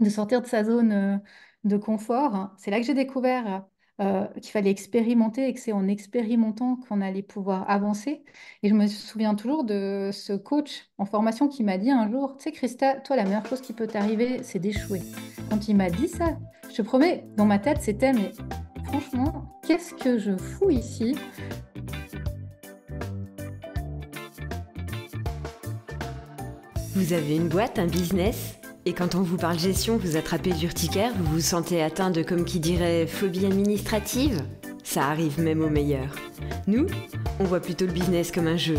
de sortir de sa zone de confort. C'est là que j'ai découvert qu'il fallait expérimenter et que c'est en expérimentant qu'on allait pouvoir avancer. Et je me souviens toujours de ce coach en formation qui m'a dit un jour, tu sais Christa, toi la meilleure chose qui peut t'arriver, c'est d'échouer. Quand il m'a dit ça, je te promets, dans ma tête, c'était, mais franchement, qu'est-ce que je fous ici? Vous avez une boîte, un business, et quand on vous parle gestion, vous attrapez l'urticaire, vous vous sentez atteint de, comme qui dirait, phobie administrative. Ça arrive même aux meilleurs. Nous, on voit plutôt le business comme un jeu.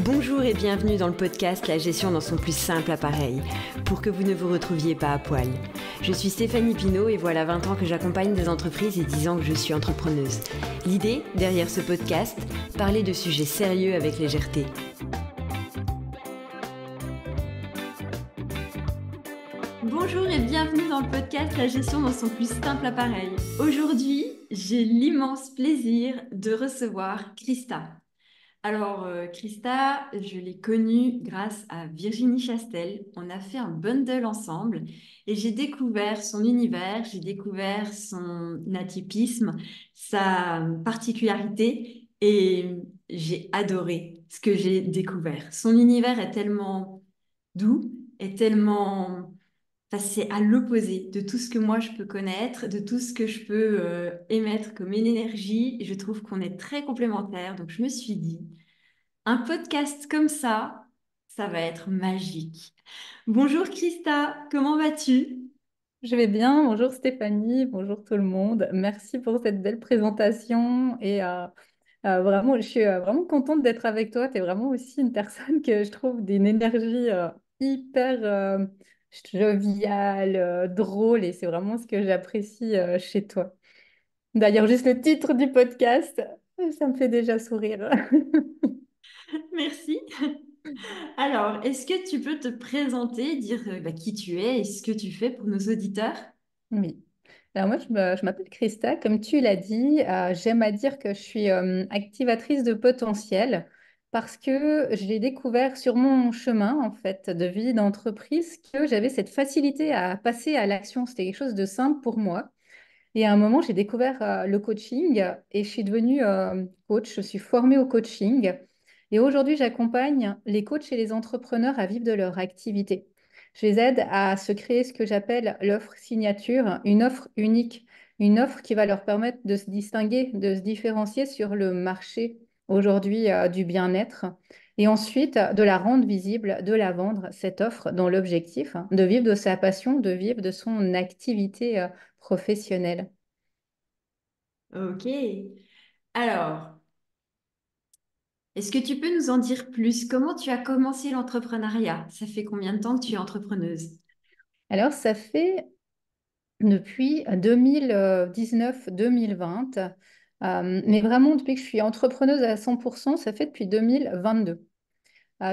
Bonjour et bienvenue dans le podcast La gestion dans son plus simple appareil, pour que vous ne vous retrouviez pas à poil. Je suis Stéphanie Pinault et voilà 20 ans que j'accompagne des entreprises et 10 ans que je suis entrepreneuse. L'idée, derrière ce podcast, parler de sujets sérieux avec légèreté. Bonjour et bienvenue dans le podcast La gestion dans son plus simple appareil. Aujourd'hui, j'ai l'immense plaisir de recevoir Christa. Alors, Christa, je l'ai connue grâce à Virginie Chastel. On a fait un bundle ensemble et j'ai découvert son univers, j'ai découvert son atypisme, sa particularité et j'ai adoré ce que j'ai découvert. Son univers est tellement doux, est tellement... Enfin, c'est à l'opposé de tout ce que moi je peux connaître, de tout ce que je peux émettre comme une énergie. Je trouve qu'on est très complémentaires. Donc je me suis dit, un podcast comme ça va être magique. Bonjour Christa, comment vas-tu? Je vais bien, bonjour Stéphanie, bonjour tout le monde. Merci pour cette belle présentation et vraiment, je suis vraiment contente d'être avec toi. Tu es vraiment aussi une personne que je trouve d'une énergie hyper joviale, drôle et c'est vraiment ce que j'apprécie chez toi. D'ailleurs, juste le titre du podcast, ça me fait déjà sourire. Merci. Alors, est-ce que tu peux te présenter, dire qui tu es et ce que tu fais pour nos auditeurs? Oui. Alors moi, je m'appelle Christa. Comme tu l'as dit, j'aime à dire que je suis activatrice de potentiel parce que j'ai découvert sur mon chemin, en fait, de vie d'entreprise que j'avais cette facilité à passer à l'action. C'était quelque chose de simple pour moi. Et à un moment, j'ai découvert le coaching et je suis devenue coach. Je suis formée au coaching. Et aujourd'hui, j'accompagne les coachs et les entrepreneurs à vivre de leur activité. Je les aide à se créer ce que j'appelle l'offre signature, une offre unique, une offre qui va leur permettre de se distinguer, de se différencier sur le marché aujourd'hui du bien-être. Et ensuite, de la rendre visible, de la vendre, cette offre, dans l'objectif de vivre de sa passion, de vivre de son activité professionnelle. Ok. Alors, est-ce que tu peux nous en dire plus? Comment tu as commencé l'entrepreneuriat? Ça fait combien de temps que tu es entrepreneuse? Alors, ça fait depuis 2019-2020, mais vraiment depuis que je suis entrepreneuse à 100%, ça fait depuis 2022.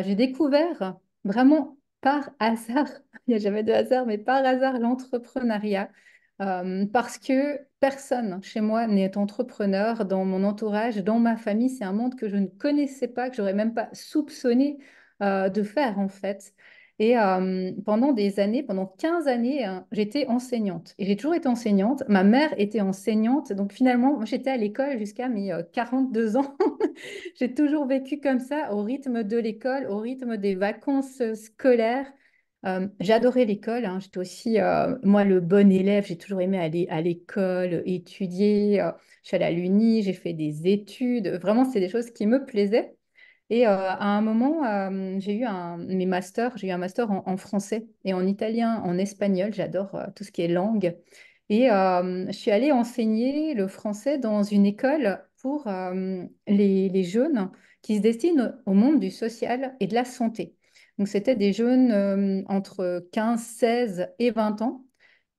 J'ai découvert vraiment par hasard, il n'y a jamais de hasard, mais par hasard l'entrepreneuriat, parce que personne chez moi n'est entrepreneur, dans mon entourage, dans ma famille, c'est un monde que je ne connaissais pas, que j'aurais même pas soupçonné de faire en fait. Et pendant des années, pendant 15 années, hein, j'étais enseignante. Et j'ai toujours été enseignante. Ma mère était enseignante. Donc finalement, moi, j'étais à l'école jusqu'à mes 42 ans. J'ai toujours vécu comme ça, au rythme de l'école, au rythme des vacances scolaires. J'adorais l'école, hein. J'étais aussi, moi, le bon élève. J'ai toujours aimé aller à l'école, étudier. Je suis allée à l'Uni, j'ai fait des études. Vraiment, c'est des choses qui me plaisaient. Et à un moment, j'ai eu mes masters. J'ai eu un master en français et en italien, en espagnol. J'adore tout ce qui est langue. Et je suis allée enseigner le français dans une école pour les jeunes qui se destinent au monde du social et de la santé. Donc, c'était des jeunes entre 15, 16 et 20 ans,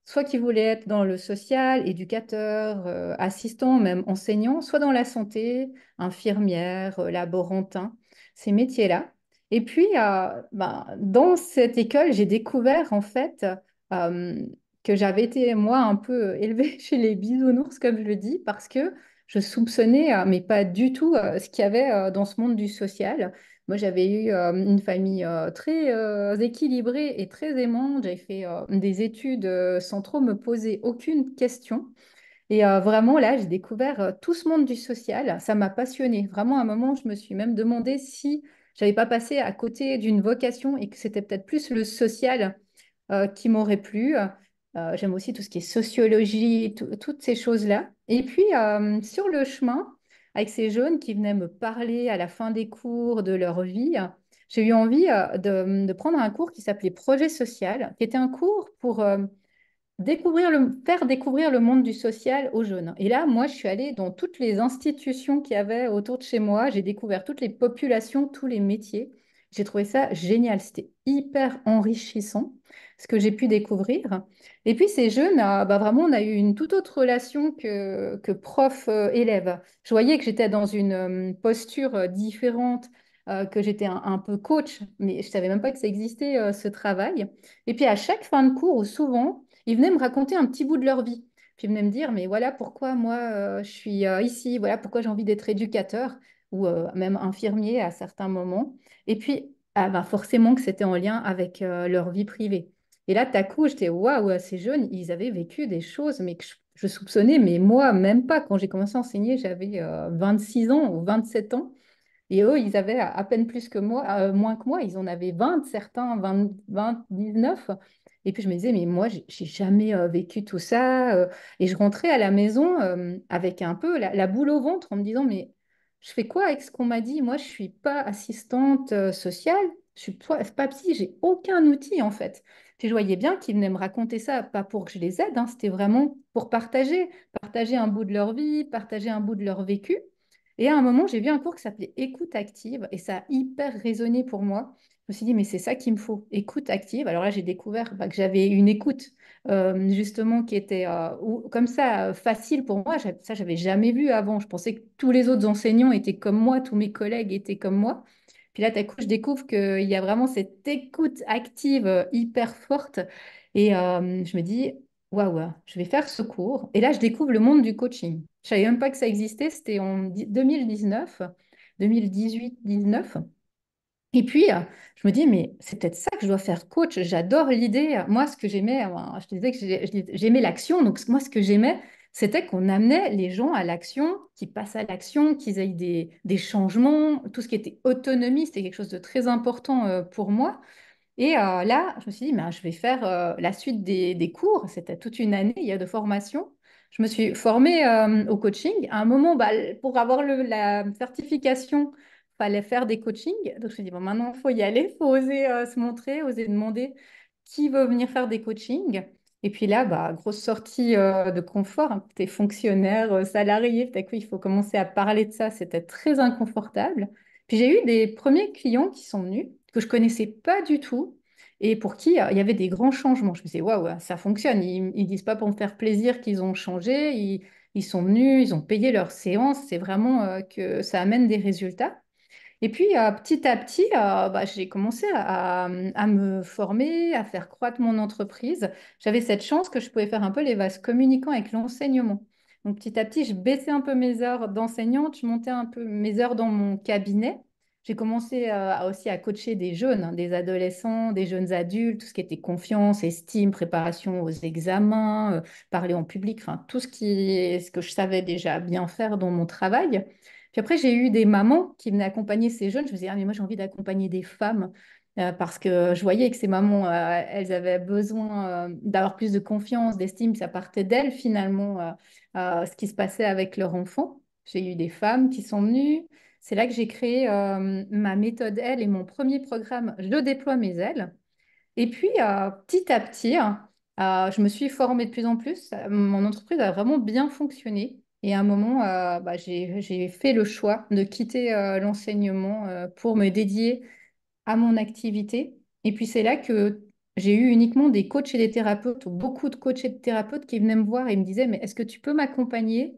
soit qui voulaient être dans le social, éducateur, assistant, même enseignant, soit dans la santé, infirmière, laborantin, ces métiers-là. Et puis, dans cette école, j'ai découvert en fait euh, que j'avais été, moi, un peu élevée chez les bisounours, comme je le dis, parce que je soupçonnais, mais pas du tout, ce qu'il y avait dans ce monde du social. Moi, j'avais eu une famille très équilibrée et très aimante. J'avais fait des études sans trop me poser aucune question. Et vraiment, là, j'ai découvert tout ce monde du social. Ça m'a passionnée. Vraiment, à un moment, je me suis même demandé si j'avais pas passé à côté d'une vocation et que c'était peut-être plus le social qui m'aurait plu. J'aime aussi tout ce qui est sociologie, toutes ces choses-là. Et puis, sur le chemin, avec ces jeunes qui venaient me parler à la fin des cours de leur vie, j'ai eu envie de prendre un cours qui s'appelait Projet social, qui était un cours pour faire découvrir le monde du social aux jeunes. Et là, moi, je suis allée dans toutes les institutions qu'il y avait autour de chez moi. J'ai découvert toutes les populations, tous les métiers. J'ai trouvé ça génial. C'était hyper enrichissant, ce que j'ai pu découvrir. Et puis, ces jeunes, bah, vraiment, on a eu une toute autre relation que prof-élève. Je voyais que j'étais dans une posture différente, que j'étais un peu coach, mais je savais même pas que ça existait, ce travail. Et puis, à chaque fin de cours, ou souvent, ils venaient me raconter un petit bout de leur vie. Puis ils venaient me dire, mais voilà pourquoi moi je suis ici, voilà pourquoi j'ai envie d'être éducateur ou même infirmier à certains moments. Et puis, ah bah forcément que c'était en lien avec leur vie privée. Et là, tout à coup, j'étais, waouh, ces jeunes, ils avaient vécu des choses, mais que je soupçonnais, mais moi, même pas. Quand j'ai commencé à enseigner, j'avais 26 ans ou 27 ans. Et eux, ils avaient à peine plus que moi, moins que moi. Ils en avaient 20, certains 20, 19. Et puis je me disais, mais moi, j'ai jamais vécu tout ça. Et je rentrais à la maison avec un peu la boule au ventre en me disant, mais je fais quoi avec ce qu'on m'a dit? Moi, je suis pas assistante sociale. Je suis pas psy. J'ai aucun outil en fait. Puis je voyais bien qu'ils venaient me raconter ça, pas pour que je les aide, hein, c'était vraiment pour partager un bout de leur vie, partager un bout de leur vécu. Et à un moment, j'ai vu un cours qui s'appelait Écoute active et ça a hyper résonné pour moi. Je me suis dit, mais c'est ça qu'il me faut, écoute active. Alors là, j'ai découvert bah, que j'avais une écoute justement qui était comme ça facile pour moi. Ça, j'avais jamais vu avant. Je pensais que tous les autres enseignants étaient comme moi, tous mes collègues étaient comme moi. Puis là, d'un coup, je découvre qu'il y a vraiment cette écoute active hyper forte. Et je me dis, waouh, je vais faire ce cours. Et là, je découvre le monde du coaching. Je savais même pas que ça existait. C'était en 2019, 2018-19. Et puis, je me dis, mais c'est peut-être ça que je dois faire coach. J'adore l'idée. Moi, ce que j'aimais, je te disais que j'aimais l'action. Donc, moi, ce que j'aimais, c'était qu'on amenait les gens à l'action, qu'ils passent à l'action, qu'ils aient des changements. Tout ce qui était autonomie, c'était quelque chose de très important pour moi. Et là, je me suis dit, ben, je vais faire la suite des cours. C'était toute une année, il y a de formation. Je me suis formée au coaching. À un moment, bah, pour avoir la certification, il fallait faire des coachings. Donc, je me suis dit, bon, maintenant, il faut y aller, il faut oser se montrer, oser demander qui veut venir faire des coachings. Et puis là, bah, grosse sortie de confort. Hein. Tu es fonctionnaire, salarié, tout à coup, il faut commencer à parler de ça. C'était très inconfortable. Puis j'ai eu des premiers clients qui sont venus, que je connaissais pas du tout, et pour qui il y avait des grands changements. Je me disais, waouh, ça fonctionne. Ils disent pas pour me faire plaisir qu'ils ont changé. Ils sont venus, ils ont payé leur séance. C'est vraiment que ça amène des résultats. Et puis, petit à petit, bah, j'ai commencé à me former, à faire croître mon entreprise. J'avais cette chance que je pouvais faire un peu les vases communicants avec l'enseignement. Donc, petit à petit, je baissais un peu mes heures d'enseignante, je montais un peu mes heures dans mon cabinet. J'ai commencé aussi à coacher des jeunes, hein, des adolescents, des jeunes adultes, tout ce qui était confiance, estime, préparation aux examens, parler en public, enfin, ce que je savais déjà bien faire dans mon travail. Puis après, j'ai eu des mamans qui venaient accompagner ces jeunes. Je me disais, ah, mais moi, j'ai envie d'accompagner des femmes parce que je voyais que ces mamans, elles avaient besoin d'avoir plus de confiance, d'estime. Ça partait d'elles, finalement, ce qui se passait avec leur enfant. J'ai eu des femmes qui sont venues. C'est là que j'ai créé ma méthode L et mon premier programme, Je déploie mes ailes. Et puis, petit à petit, hein, je me suis formée de plus en plus. Mon entreprise a vraiment bien fonctionné. Et à un moment, bah, j'ai fait le choix de quitter l'enseignement pour me dédier à mon activité. Et puis, c'est là que j'ai eu uniquement des coachs et des thérapeutes, ou beaucoup de coachs et de thérapeutes qui venaient me voir et me disaient, mais est-ce que tu peux m'accompagner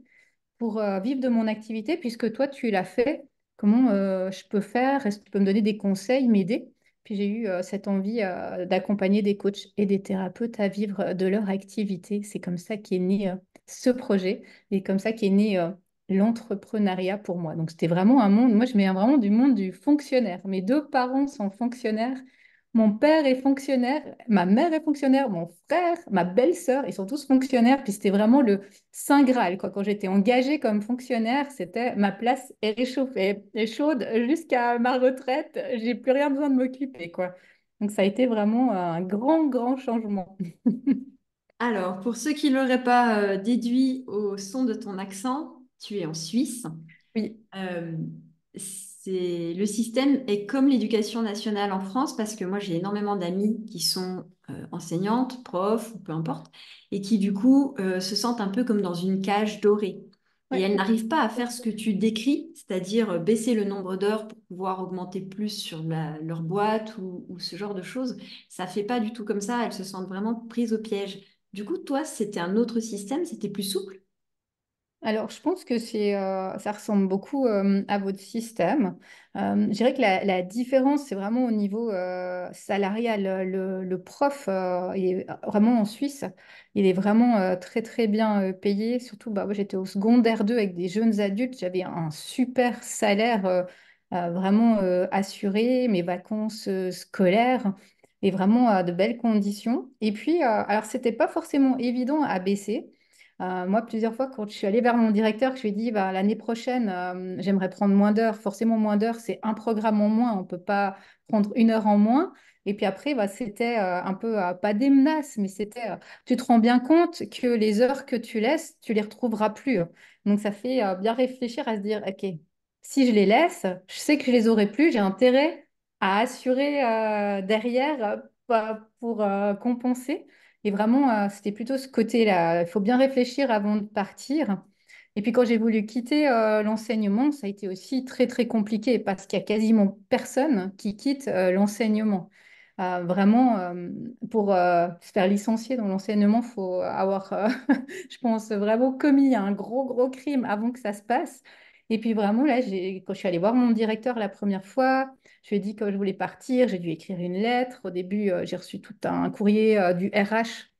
pour vivre de mon activité, puisque toi, tu l'as fait, comment je peux faire? Est-ce que tu peux me donner des conseils, m'aider? Puis j'ai eu cette envie d'accompagner des coachs et des thérapeutes à vivre de leur activité. C'est comme ça qu'est né ce projet et comme ça qu'est né l'entrepreneuriat pour moi. Donc, c'était vraiment un monde, moi, je viens vraiment du monde du fonctionnaire. Mes deux parents sont fonctionnaires. Mon père est fonctionnaire, ma mère est fonctionnaire, mon frère, ma belle-sœur, ils sont tous fonctionnaires. Puis c'était vraiment le Saint Graal, quoi. Quand j'étais engagée comme fonctionnaire, c'était ma place est réchauffée, est chaude jusqu'à ma retraite. J'ai plus rien besoin de m'occuper, quoi. Donc ça a été vraiment un grand, grand changement. Alors, pour ceux qui ne l'auraient pas déduit au son de ton accent, tu es en Suisse. Oui, Euh, le système est comme l'éducation nationale en France parce que moi j'ai énormément d'amis qui sont enseignantes, profs ou peu importe, et qui du coup se sentent un peu comme dans une cage dorée. Et ouais. elles n'arrivent pas à faire ce que tu décris, c'est-à-dire baisser le nombre d'heures pour pouvoir augmenter plus sur leur boîte ou ce genre de choses. Ça fait pas du tout comme ça, elles se sentent vraiment prises au piège. Du coup, toi, c'était un autre système, c'était plus souple. Alors, je pense que ça ressemble beaucoup à votre système. Je dirais que la différence, c'est vraiment au niveau salarial. Le prof, il est vraiment en Suisse, il est vraiment très, très bien payé. Surtout, bah, moi, j'étais au secondaire 2 avec des jeunes adultes. J'avais un super salaire vraiment assuré, mes vacances scolaires et vraiment de belles conditions. Et puis, alors, c'était pas forcément évident à baisser. Moi, plusieurs fois, quand je suis allée vers mon directeur, je lui ai dit, bah, l'année prochaine, j'aimerais prendre moins d'heures. Forcément, moins d'heures, c'est un programme en moins. On ne peut pas prendre une heure en moins. Et puis après, bah, c'était un peu, pas des menaces, mais c'était, tu te rends bien compte que les heures que tu laisses, tu les retrouveras plus. Donc, ça fait bien réfléchir à se dire, OK, si je les laisse, je sais que je les aurai plus. J'ai intérêt à assurer derrière pour compenser. Et vraiment, c'était plutôt ce côté-là. Il faut bien réfléchir avant de partir. Et puis quand j'ai voulu quitter l'enseignement, ça a été aussi très très compliqué parce qu'il y a quasiment personne qui quitte l'enseignement. Vraiment, pour se faire licencier dans l'enseignement, il faut avoir, je pense, vraiment commis un gros gros crime avant que ça se passe. Et puis vraiment, là, quand je suis allée voir mon directeur la première fois, je lui ai dit que je voulais partir, j'ai dû écrire une lettre. Au début, j'ai reçu tout un courrier du RH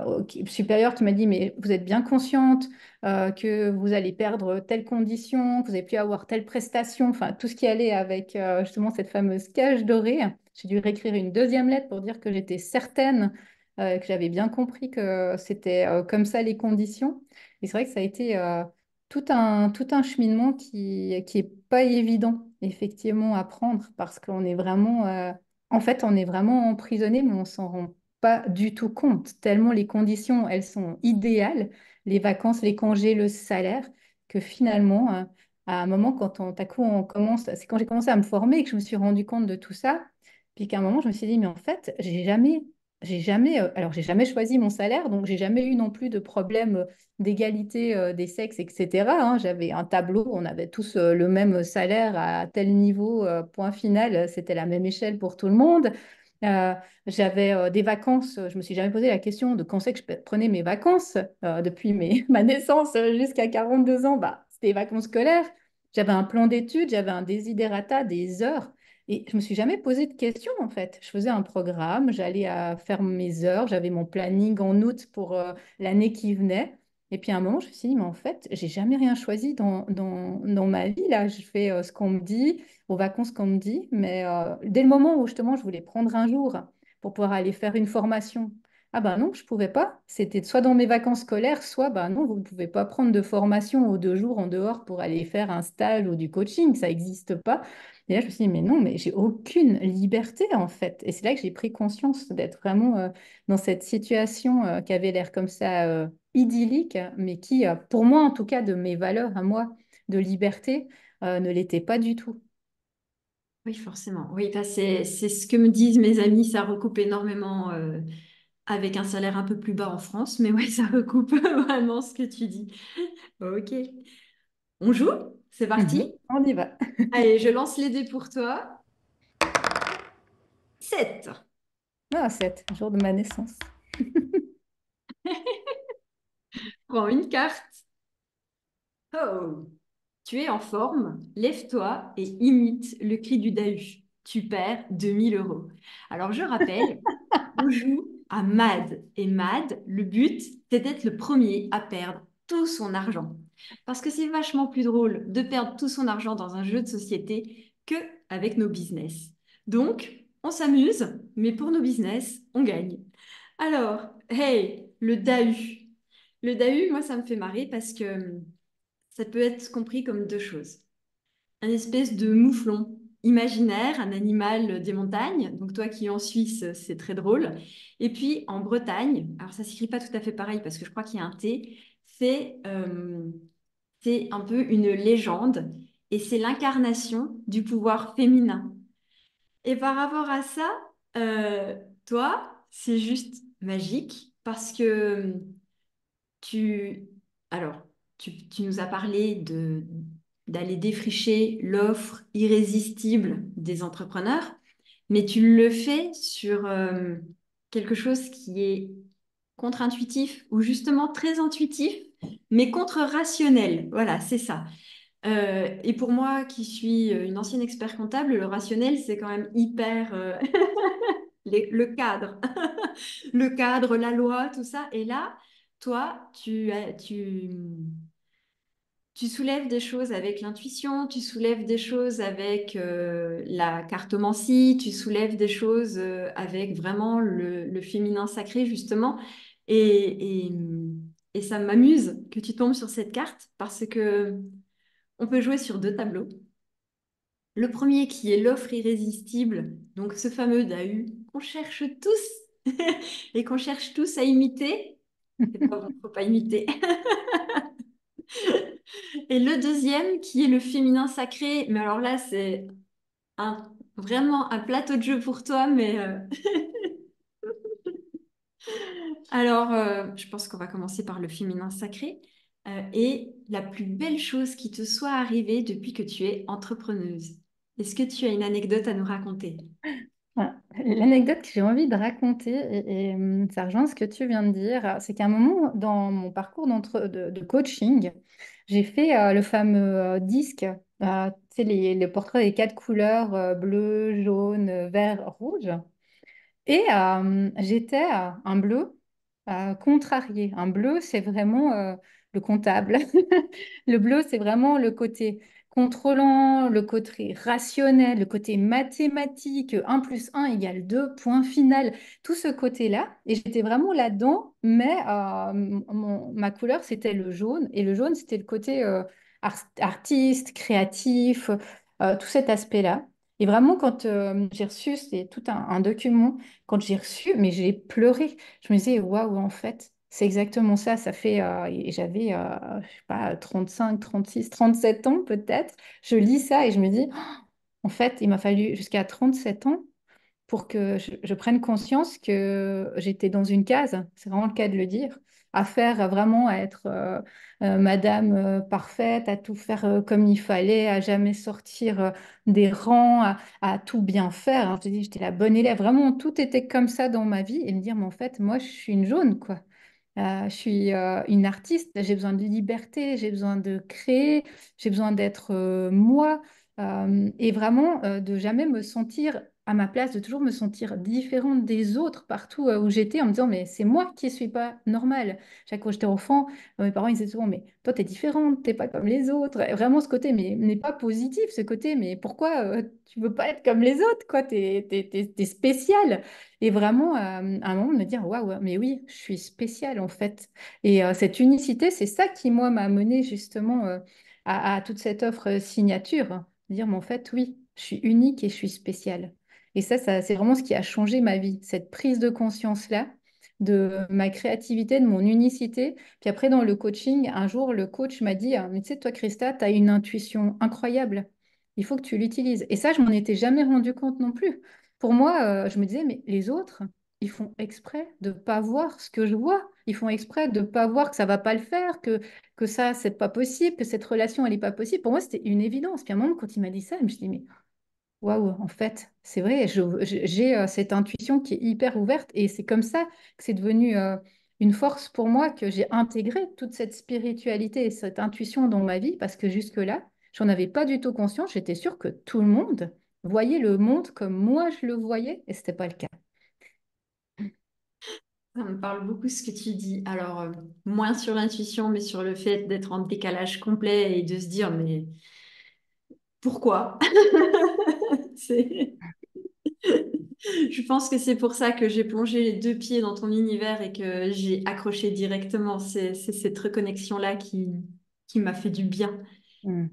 au supérieur qui m'a dit, mais vous êtes bien consciente que vous allez perdre telle condition, que vous n'allez plus avoir telle prestation, enfin tout ce qui allait avec justement cette fameuse cage dorée. J'ai dû réécrire une deuxième lettre pour dire que j'étais certaine que j'avais bien compris que c'était comme ça les conditions. Et c'est vrai que ça a été tout un cheminement qui est pas évident, effectivement, à prendre parce qu'on est vraiment, en fait, on est vraiment emprisonné, mais on s'en rend pas du tout compte, tellement les conditions, elles sont idéales, les vacances, les congés, le salaire, que finalement, à un moment, à coup, on commence, c'est quand j'ai commencé à me former que je me suis rendu compte de tout ça, puis qu'à un moment, je me suis dit, mais en fait, alors j'ai jamais choisi mon salaire, donc j'ai jamais eu non plus de problème d'égalité des sexes, etc. hein. J'avais un tableau, on avait tous le même salaire à tel niveau, point final, c'était la même échelle pour tout le monde. Euh, j'avais des vacances, je me suis jamais posé la question de quand c'est que je prenais mes vacances. Depuis ma naissance jusqu'à 42 ans, bah, c'était les vacances scolaires. J'avais un plan d'études, j'avais un desiderata, des heures. Et je me suis jamais posé de questions en fait. Je faisais un programme, j'allais à faire mes heures, j'avais mon planning en août pour l'année qui venait. Et puis à un moment, je me suis dit, mais en fait, j'ai jamais rien choisi dans ma vie. Là, je fais ce qu'on me dit, aux vacances qu'on me dit. Mais dès le moment où justement, je voulais prendre un jour pour pouvoir aller faire une formation, ah ben non, je pouvais pas. C'était soit dans mes vacances scolaires, soit ben non, vous ne pouvez pas prendre de formation aux 2 jours en dehors pour aller faire un stage ou du coaching. Ça n'existe pas. Et là, je me suis dit, mais non, mais j'ai aucune liberté en fait. Et c'est là que j'ai pris conscience d'être vraiment dans cette situation qui avait l'air comme ça idyllique, mais qui, pour moi en tout cas, de mes valeurs à moi de liberté, ne l'était pas du tout. Oui, forcément. Oui, bah, c'est ce que me disent mes amis. Ça recoupe énormément avec un salaire un peu plus bas en France. Mais oui, ça recoupe vraiment ce que tu dis. Ok. On joue? C'est parti? Mhm, on y va. Allez, je lance les dés pour toi. 7. Ah, 7, jour de ma naissance. Prends une carte. Oh, tu es en forme. Lève-toi et imite le cri du Dahu. Tu perds 2 000 euros. Alors, je rappelle, on joue à MAD. Et MAD, le but, c'est d'être le premier à perdre tout son argent. Parce que c'est vachement plus drôle de perdre tout son argent dans un jeu de société que avec nos business. Donc, on s'amuse, mais pour nos business, on gagne. Alors, hey, le DAU. Le DAU, moi, ça me fait marrer parce que ça peut être compris comme deux choses. Un espèce de mouflon imaginaire, un animal des montagnes. Donc toi qui es en Suisse, c'est très drôle. Et puis en Bretagne, alors ça s'écrit pas tout à fait pareil parce que je crois qu'il y a un T, c'est un peu une légende et c'est l'incarnation du pouvoir féminin. Et par rapport à ça, toi, c'est juste magique parce que tu, alors, tu nous as parlé d'aller défricher l'offre irrésistible des entrepreneurs, mais tu le fais sur quelque chose qui est contre-intuitif ou justement très intuitif, mais contre-rationnel. Voilà, c'est ça. Et pour moi, qui suis une ancienne expert comptable, le rationnel, c'est quand même hyper le cadre. Le cadre, la loi, tout ça. Et là, toi, tu soulèves des choses avec l'intuition, tu soulèves des choses avec la cartomancie, tu soulèves des choses avec vraiment le féminin sacré, justement. Et, et, et ça m'amuse que tu tombes sur cette carte parce que on peut jouer sur deux tableaux. Le premier qui est l'offre irrésistible, donc ce fameux DAU qu'on cherche tous et qu'on cherche tous à imiter. C'est pas bon, faut pas imiter. Et le deuxième qui est le féminin sacré, mais alors là c'est vraiment un plateau de jeu pour toi, mais alors je pense qu'on va commencer par le féminin sacré. Et la plus belle chose qui te soit arrivée depuis que tu es entrepreneuse. Est-ce que tu as une anecdote à nous raconter? Voilà. L'anecdote que j'ai envie de raconter, ça rejoint ce que tu viens de dire, c'est qu'à un moment dans mon parcours de coaching, j'ai fait le fameux disque, tu sais, les portraits des quatre couleurs, bleu, jaune, vert, rouge. Et j'étais un bleu contrarié. Un bleu, c'est vraiment le comptable. Le bleu, c'est vraiment le côté contrôlant, le côté rationnel, le côté mathématique, un plus un égale 2 point final, tout ce côté-là. Et j'étais vraiment là-dedans, mais ma couleur, c'était le jaune. Et le jaune, c'était le côté artiste, créatif, tout cet aspect-là. Et vraiment, quand j'ai reçu, c'est tout un document, quand j'ai reçu, mais j'ai pleuré. Je me disais, waouh, en fait, c'est exactement ça. Ça fait, et j'avais, je sais pas, 35, 36, 37 ans peut-être. Je lis ça et je me dis, oh, en fait, il m'a fallu jusqu'à 37 ans pour que je prenne conscience que j'étais dans une case, c'est vraiment le cas de le dire, à faire vraiment, à être madame parfaite, à tout faire comme il fallait, à jamais sortir des rangs, à tout bien faire. Alors, je te dis, j'étais la bonne élève, vraiment, tout était comme ça dans ma vie, et me dire, mais en fait, moi, je suis une jaune, quoi. Je suis une artiste, j'ai besoin de liberté, j'ai besoin de créer, j'ai besoin d'être moi et vraiment de jamais me sentir à ma place, de toujours me sentir différente des autres partout où j'étais en me disant mais c'est moi qui suis pas normale. Chaque fois que j'étais enfant, mes parents ils disaient souvent mais toi t'es différente, t'es pas comme les autres. Et vraiment ce côté mais n'est pas positif, ce côté mais pourquoi tu veux pas être comme les autres quoi, t'es spéciale. Et vraiment, à un moment, de me dire, waouh, mais oui, je suis spéciale en fait. Et cette unicité, c'est ça qui, moi, m'a amené justement à toute cette offre signature. Dire, mais en fait, oui, je suis unique et je suis spéciale. Et ça, c'est vraiment ce qui a changé ma vie, cette prise de conscience-là de ma créativité, de mon unicité. Puis après, dans le coaching, un jour, le coach m'a dit, mais tu sais, toi, Christa, tu as une intuition incroyable. Il faut que tu l'utilises. Et ça, je m'en étais jamais rendu compte non plus. Pour moi, je me disais, mais les autres, ils font exprès de ne pas voir ce que je vois. Ils font exprès de ne pas voir que ça va pas le faire, que ça, c'est pas possible, que cette relation, elle n'est pas possible. Pour moi, c'était une évidence. Puis à un moment, quand il m'a dit ça, je me suis dit, mais waouh, en fait, c'est vrai, j'ai cette intuition qui est hyper ouverte et c'est comme ça que c'est devenu une force pour moi, que j'ai intégré toute cette spiritualité et cette intuition dans ma vie parce que jusque-là, j'en avais pas du tout conscience. J'étais sûre que tout le monde voyait le monde comme moi je le voyais et c'était pas le cas. Ça me parle beaucoup ce que tu dis. Alors, moins sur l'intuition, mais sur le fait d'être en décalage complet et de se dire, mais pourquoi? C'est... Je pense que c'est pour ça que j'ai plongé les deux pieds dans ton univers et que j'ai accroché directement. C'est cette reconnexion-là qui m'a fait du bien. Mm.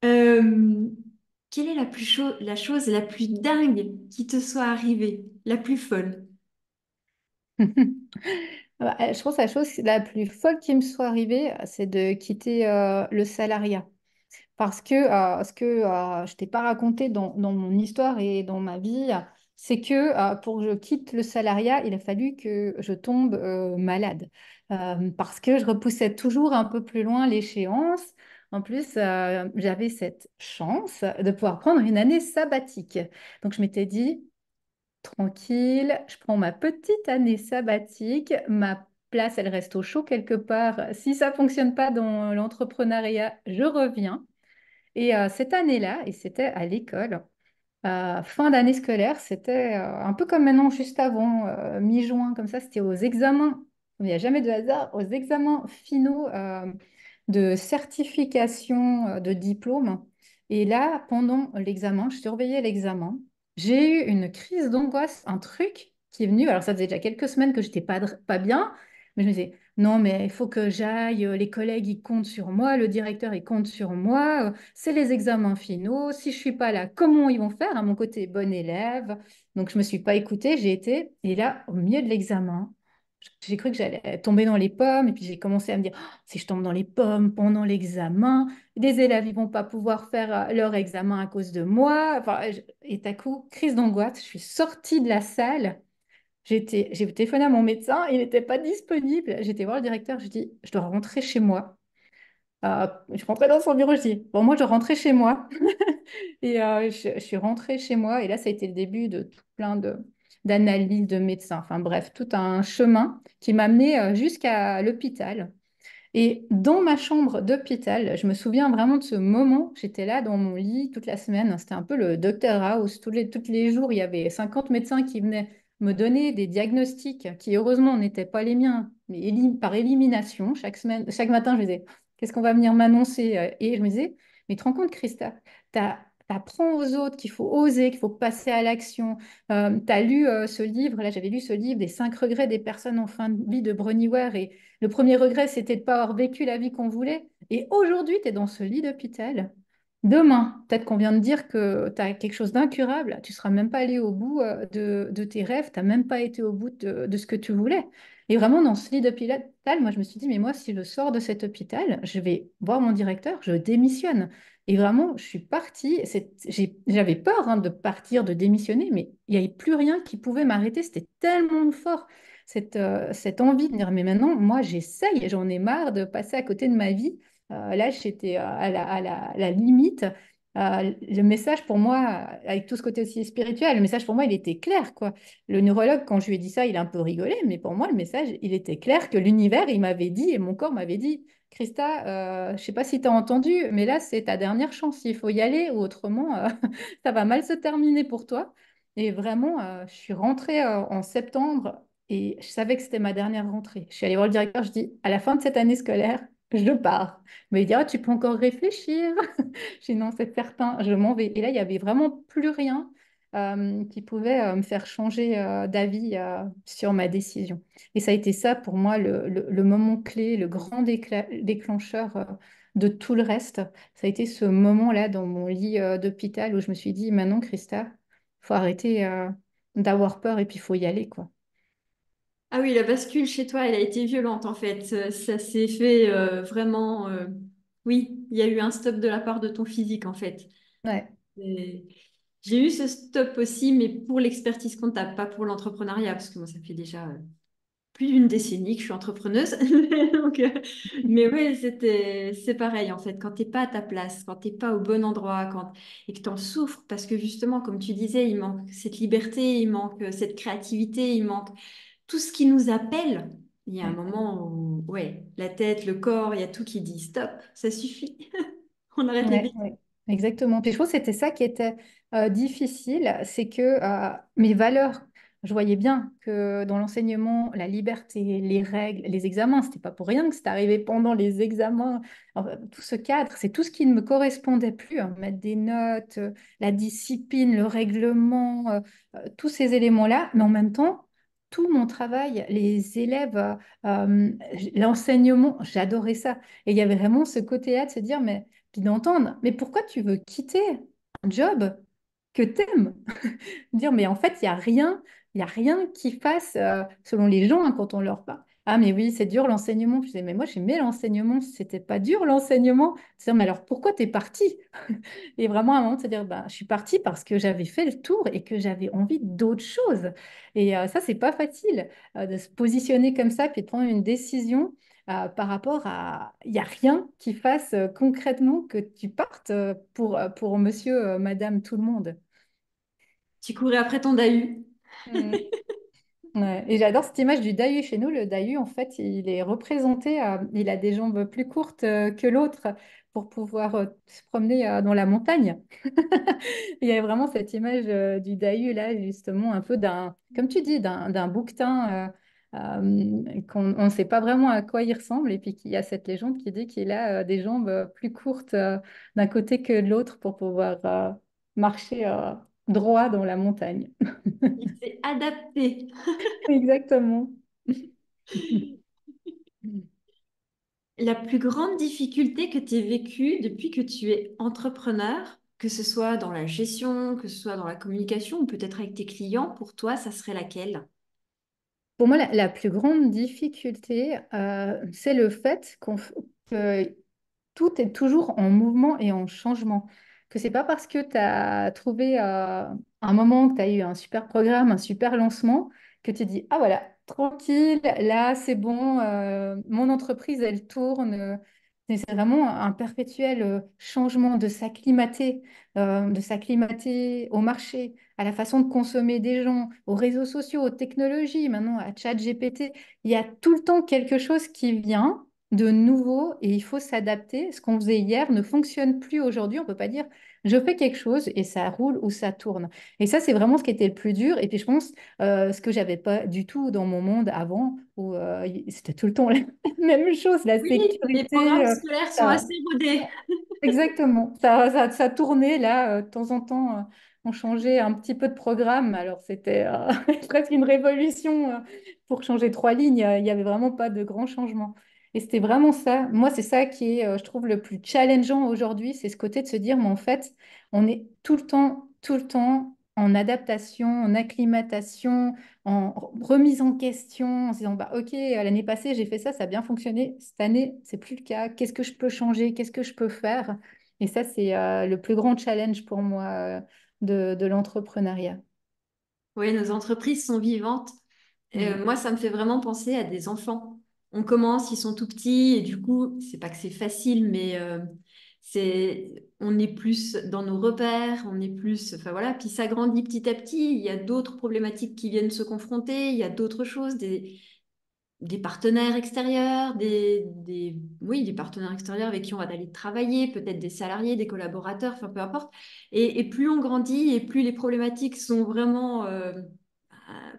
Euh, quelle est la chose la plus dingue qui te soit arrivée, la plus folle? Je pense que la chose la plus folle qui me soit arrivée, c'est de quitter le salariat. Parce que ce que je t'ai pas raconté dans mon histoire et dans ma vie, c'est que pour que je quitte le salariat, il a fallu que je tombe malade. Parce que je repoussais toujours un peu plus loin l'échéance. En plus, j'avais cette chance de pouvoir prendre une année sabbatique. Donc je m'étais dit, tranquille, je prends ma petite année sabbatique, ma place, elle reste au chaud quelque part. Si ça fonctionne pas dans l'entrepreneuriat, je reviens. Et cette année-là, et c'était à l'école, fin d'année scolaire, c'était un peu comme maintenant, juste avant, mi-juin, comme ça, c'était aux examens. Il n'y a jamais de hasard, aux examens finaux de certification de diplôme. Et là, pendant l'examen, je surveillais l'examen. J'ai eu une crise d'angoisse, un truc qui est venu. Alors, ça faisait déjà quelques semaines que j'étais pas bien, mais je me disais, non, mais il faut que j'aille. Les collègues, ils comptent sur moi. Le directeur, il compte sur moi. C'est les examens finaux. Si je suis pas là, comment ils vont faire? À mon côté, bon élève. Donc, je me suis pas écoutée. J'ai été. Et là, au milieu de l'examen, j'ai cru que j'allais tomber dans les pommes. Et puis, j'ai commencé à me dire, oh, si je tombe dans les pommes pendant l'examen, des élèves, ils vont pas pouvoir faire leur examen à cause de moi. Enfin, et à coup, crise d'angoisse. Je suis sortie de la salle. J'ai téléphoné à mon médecin. Il n'était pas disponible. J'ai été voir le directeur. Je dis, je dois rentrer chez moi. Je rentrais dans son bureau, je dis, bon, moi, je rentrais chez moi. Et je suis rentrée chez moi. Et là, ça a été le début de tout plein d'analyses de médecins. Enfin, bref, tout un chemin qui m'a amené jusqu'à l'hôpital. Et dans ma chambre d'hôpital, je me souviens vraiment de ce moment. J'étais là dans mon lit toute la semaine. C'était un peu le Dr House. Tous les jours, il y avait 50 médecins qui venaient me donner des diagnostics qui, heureusement, n'étaient pas les miens, mais par élimination. Chaque semaine, chaque matin, je disais, qu'est-ce qu'on va venir m'annoncer? Et je me disais, mais tu te rends compte, Christa, t'apprends aux autres qu'il faut oser, qu'il faut passer à l'action. Tu as lu ce livre, là j'avais lu ce livre, des 5 regrets des personnes en fin de vie de Bronnie Ware, et le premier regret, c'était de ne pas avoir vécu la vie qu'on voulait. Et aujourd'hui, tu es dans ce lit d'hôpital. Demain, peut-être qu'on vient de dire que tu as quelque chose d'incurable. Tu ne seras même pas allé au bout de tes rêves. Tu n'as même pas été au bout de ce que tu voulais. Et vraiment, dans ce lit d'hôpital, moi, je me suis dit, mais moi, si je sors de cet hôpital, je vais voir mon directeur, je démissionne. Et vraiment, je suis partie. J'avais peur hein, de partir, de démissionner, mais il n'y avait plus rien qui pouvait m'arrêter. C'était tellement fort cette envie de dire, mais maintenant, moi, j'essaye, j'en ai marre de passer à côté de ma vie. Là, j'étais à la limite. Le message pour moi, avec tout ce côté aussi spirituel, le message pour moi, il était clair, quoi. Le neurologue, quand je lui ai dit ça, il a un peu rigolé, mais pour moi, le message, il était clair que l'univers, il m'avait dit, et mon corps m'avait dit, Christa, je ne sais pas si tu as entendu, mais là, c'est ta dernière chance, il faut y aller, ou autrement, ça va mal se terminer pour toi. Et vraiment, je suis rentrée en septembre et je savais que c'était ma dernière rentrée. Je suis allée voir le directeur, je dis, à la fin de cette année scolaire, je pars. Mais il dit, ah, tu peux encore réfléchir. Je dis, non, c'est certain, je m'en vais. Et là, il n'y avait vraiment plus rien qui pouvait me faire changer d'avis sur ma décision. Et ça a été ça pour moi le moment clé, le grand déclencheur de tout le reste. Ça a été ce moment-là dans mon lit d'hôpital où je me suis dit, maintenant, Christa, faut arrêter d'avoir peur et puis il faut y aller, quoi. Ah oui, la bascule chez toi, elle a été violente en fait. Ça s'est fait vraiment. Oui, il y a eu un stop de la part de ton physique en fait. Ouais, Et j'ai eu ce stop aussi, mais pour l'expertise comptable, pas pour l'entrepreneuriat, parce que moi, ça fait déjà plus d'une décennie que je suis entrepreneuse. Donc, mais oui, c'est pareil en fait. Quand t'es pas à ta place, quand t'es pas au bon endroit, et que t'en souffres, parce que justement, comme tu disais, il manque cette liberté, il manque cette créativité, il manque tout ce qui nous appelle. Il y a un ouais, moment où, ouais, la tête, le corps, il y a tout qui dit stop, ça suffit. On arrête les ouais, bêtises. ouais, exactement. Puis je trouve que c'était ça qui était difficile, c'est que mes valeurs je voyais bien que dans l'enseignement, la liberté, les règles, les examens, c'était pas pour rien que c'est arrivé pendant les examens. Enfin, tout ce cadre, c'est tout ce qui ne me correspondait plus, hein. Mettre des notes, la discipline, le règlement, tous ces éléments-là, mais en même temps, tout mon travail, les élèves, l'enseignement, j'adorais ça. Et il y avait vraiment ce côté-là de se dire, mais puis d'entendre, mais pourquoi tu veux quitter un job que t'aimes? Dire, mais en fait, il y a rien qui fasse, selon les gens, hein, quand on leur parle. Ah, mais oui, c'est dur l'enseignement. Je disais, mais moi, j'aimais l'enseignement. C'était pas dur l'enseignement. C'est mais alors pourquoi t'es parti? Et vraiment, à un moment, de se dire, bah, je suis partie parce que j'avais fait le tour et que j'avais envie d'autre chose. Et ça, c'est pas facile de se positionner comme ça puis de prendre une décision par rapport à. Il n'y a rien qui fasse concrètement que tu partes pour monsieur, madame, tout le monde. Tu courais après ton Dahu. Mm. Ouais. Et j'adore cette image du Dahu chez nous. Le Dahu, en fait, il est représenté, il a des jambes plus courtes que l'autre pour pouvoir se promener dans la montagne. Il y a vraiment cette image du Dahu, là, justement, un peu d'un, comme tu dis, d'un bouquetin qu'on on ne sait pas vraiment à quoi il ressemble. Et puis qu'il y a cette légende qui dit qu'il a des jambes plus courtes d'un côté que de l'autre pour pouvoir marcher droit dans la montagne. Il s'est adapté. Exactement. La plus grande difficulté que tu aies vécue depuis que tu es entrepreneur, que ce soit dans la gestion, que ce soit dans la communication ou peut-être avec tes clients, pour toi, ça serait laquelle? Pour moi, la plus grande difficulté, c'est le fait que tout est toujours en mouvement et en changement. Que c'est pas parce que tu as trouvé un moment, que tu as eu un super programme, un super lancement, que tu dis, ah voilà, tranquille, là c'est bon, mon entreprise, elle tourne. C'est vraiment un perpétuel changement de s'acclimater au marché, à la façon de consommer des gens, aux réseaux sociaux, aux technologies, maintenant à ChatGPT. Il y a tout le temps quelque chose qui vient de nouveau et il faut s'adapter. Ce qu'on faisait hier ne fonctionne plus aujourd'hui. On ne peut pas dire je fais quelque chose et ça roule ou ça tourne. Et ça, c'est vraiment ce qui était le plus dur. Et puis je pense ce que j'avais pas du tout dans mon monde avant, où c'était tout le temps la même chose, la Oui, les sécurité. programmes scolaires sont Ça- assez rodés. Exactement. Ça tournait là, de temps en temps, on changeait un petit peu de programme. Alors c'était presque une révolution pour changer trois lignes. Il n'y avait vraiment pas de grands changements. Et c'était vraiment ça. Moi, c'est ça qui est, je trouve, le plus challengeant aujourd'hui, c'est ce côté de se dire, mais en fait, on est tout le temps en adaptation, en acclimatation, en remise en question, en se disant, bah, OK, l'année passée, j'ai fait ça, ça a bien fonctionné. Cette année, c'est plus le cas. Qu'est-ce que je peux changer? Qu'est-ce que je peux faire? Et ça, c'est le plus grand challenge pour moi de l'entrepreneuriat. Oui, nos entreprises sont vivantes. Mm. Moi, ça me fait vraiment penser à des enfants. On commence, ils sont tout petits et du coup, c'est pas que c'est facile, mais on est plus dans nos repères, on est plus, enfin voilà, puis ça grandit petit à petit. Il y a d'autres problématiques qui viennent se confronter, il y a d'autres choses, des partenaires extérieurs, oui, des partenaires extérieurs avec qui on va aller travailler, peut-être des salariés, des collaborateurs, enfin peu importe. Et plus on grandit et plus les problématiques sont vraiment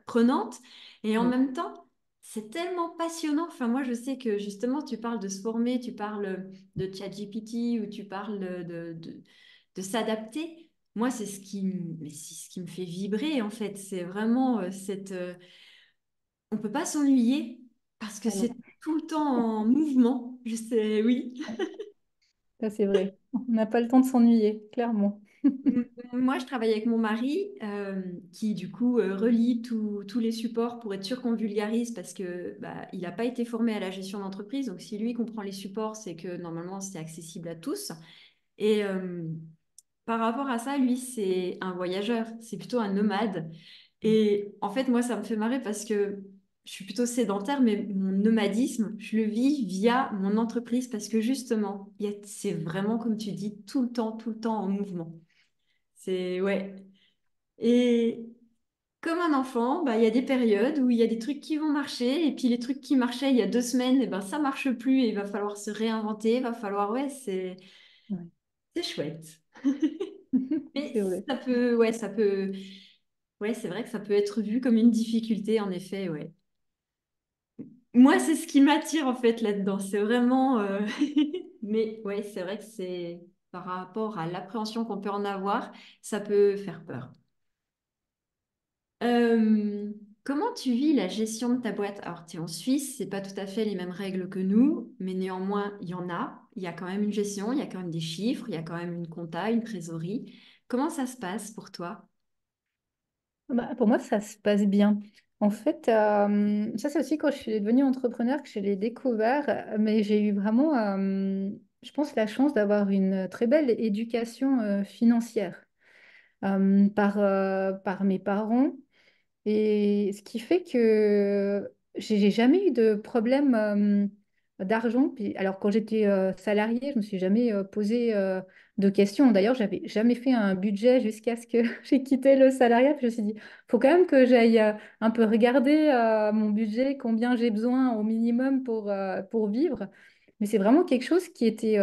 prenantes. Et en Mm. même temps, c'est tellement passionnant. Enfin, moi, je sais que justement, tu parles de se former, tu parles de ChatGPT ou tu parles de s'adapter. Moi, mais c'est ce qui me fait vibrer, en fait. C'est vraiment on peut pas s'ennuyer parce que Ah non, c'est tout le temps en mouvement. Je sais, oui. ça c'est vrai. On n'a pas le temps de s'ennuyer, clairement. Moi, je travaille avec mon mari qui, du coup, relie tous les supports pour être sûr qu'on vulgarise parce que bah, il n'a pas été formé à la gestion d'entreprise. Donc, si lui comprend les supports, c'est que normalement, c'est accessible à tous. Et par rapport à ça, lui, c'est un voyageur, c'est plutôt un nomade. Et en fait, moi, ça me fait marrer parce que je suis plutôt sédentaire, mais mon nomadisme, je le vis via mon entreprise parce que justement, c'est vraiment, comme tu dis, tout le temps en mouvement. C'est, ouais. Et comme un enfant, bah, il y a des périodes où il y a des trucs qui vont marcher, et puis les trucs qui marchaient il y a 2 semaines, et ben, ça marche plus, et il va falloir se réinventer, il va falloir, ouais, Ouais. c'est chouette. Mais C'est vrai. ouais, ça peut. Ouais, c'est vrai que ça peut être vu comme une difficulté, en effet, ouais. Moi, c'est ce qui m'attire en fait là-dedans. C'est vraiment. Mais ouais, c'est vrai que c'est par rapport à l'appréhension qu'on peut en avoir, ça peut faire peur. Euh, Comment tu vis la gestion de ta boîte? Alors, tu es en Suisse, c'est pas tout à fait les mêmes règles que nous, mais néanmoins, il y en a. Il y a quand même une gestion, il y a quand même des chiffres, il y a quand même une compta, une trésorerie. Comment ça se passe pour toi? Bah, pour moi, ça se passe bien. En fait, ça c'est aussi quand je suis devenue entrepreneur que je l'ai découvert, mais j'ai eu vraiment, je pense, la chance d'avoir une très belle éducation financière par mes parents. Et ce qui fait que j'ai jamais eu de problème d'argent. Puis, alors, quand j'étais salariée, je me suis jamais posé de questions. D'ailleurs, j'avais jamais fait un budget jusqu'à ce que j'ai quitté le salariat. Puis je me suis dit, faut quand même que j'aille un peu regarder mon budget, combien j'ai besoin au minimum pour vivre. Mais c'est vraiment quelque chose qui était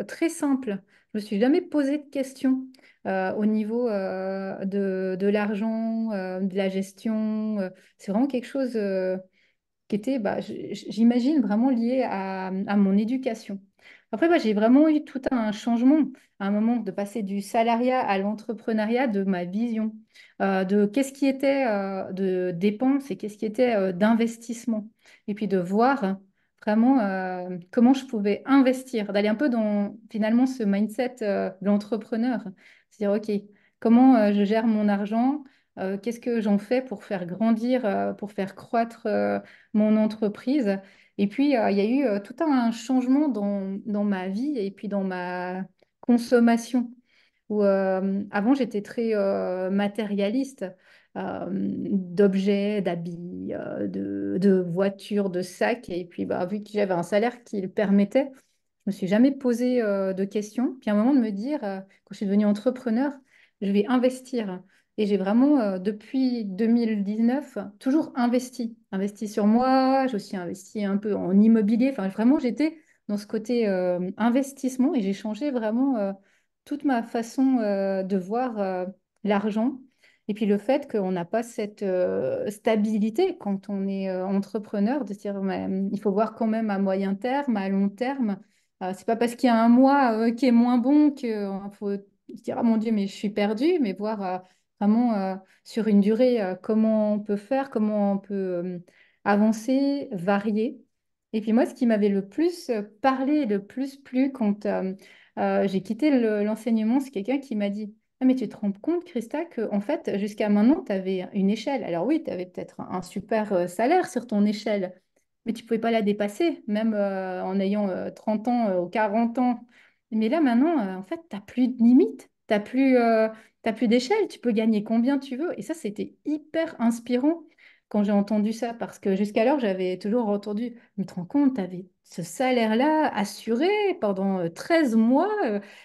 très simple. Je me suis jamais posé de questions au niveau de l'argent, de la gestion. C'est vraiment quelque chose qui était, bah, j'imagine, vraiment lié à mon éducation. Après, bah, j'ai vraiment eu tout un changement à un moment de passer du salariat à l'entrepreneuriat de ma vision, de qu'est-ce qui était de dépenses et qu'est-ce qui était d'investissement. Et puis de voir vraiment comment je pouvais investir, d'aller un peu dans finalement ce mindset de l'entrepreneur. C'est-à-dire, OK, comment je gère mon argent? Qu'est-ce que j'en fais pour faire grandir, pour faire croître mon entreprise. Et puis, il y a eu tout un changement dans ma vie et puis dans ma consommation. Où, avant, j'étais très matérialiste d'objets, d'habits, de voitures, de sacs. Et puis, bah, vu que j'avais un salaire qui le permettait, je me suis jamais posé de questions. Puis à un moment de me dire, quand je suis devenue entrepreneur, je vais investir. Et j'ai vraiment, depuis 2019, toujours investi. Investi sur moi, j'ai aussi investi un peu en immobilier. Enfin, vraiment, j'étais dans ce côté investissement et j'ai changé vraiment toute ma façon de voir l'argent. Et puis le fait qu'on n'a pas cette stabilité quand on est entrepreneur, de se dire, mais, il faut voir quand même à moyen terme, à long terme. C'est pas parce qu'il y a un mois qui est moins bon qu'il faut se dire, ah mon Dieu, mais je suis perdue, mais voir vraiment sur une durée comment on peut faire, comment on peut avancer, varier. Et puis moi, ce qui m'avait le plus parlé, le plus plu quand j'ai quitté l'enseignement, c'est quelqu'un qui m'a dit, ah, mais tu te rends compte, Christa, que en fait, jusqu'à maintenant, tu avais une échelle. Alors oui, tu avais peut-être un super salaire sur ton échelle, mais tu pouvais pas la dépasser, même en ayant 30 ans ou 40 ans. Mais là, maintenant, en fait, tu n'as plus de limite, t'as plus d'échelle, tu peux gagner combien tu veux. Et ça, c'était hyper inspirant quand j'ai entendu ça, parce que jusqu'alors, j'avais toujours entendu, mais tu te rends compte, tu avais ce salaire-là assuré pendant 13 mois,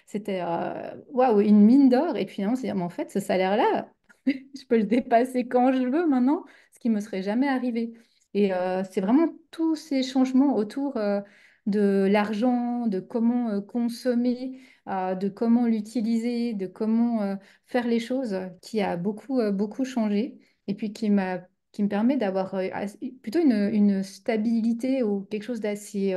c'était waouh, une mine d'or. Et puis, finalement, c'est mais en fait, ce salaire-là, je peux le dépasser quand je veux maintenant, ce qui me serait jamais arrivé. Et c'est vraiment tous ces changements autour de l'argent, de comment consommer, de comment l'utiliser, de comment faire les choses qui a beaucoup changé et puis qui me permet d'avoir plutôt une stabilité ou quelque chose d'assez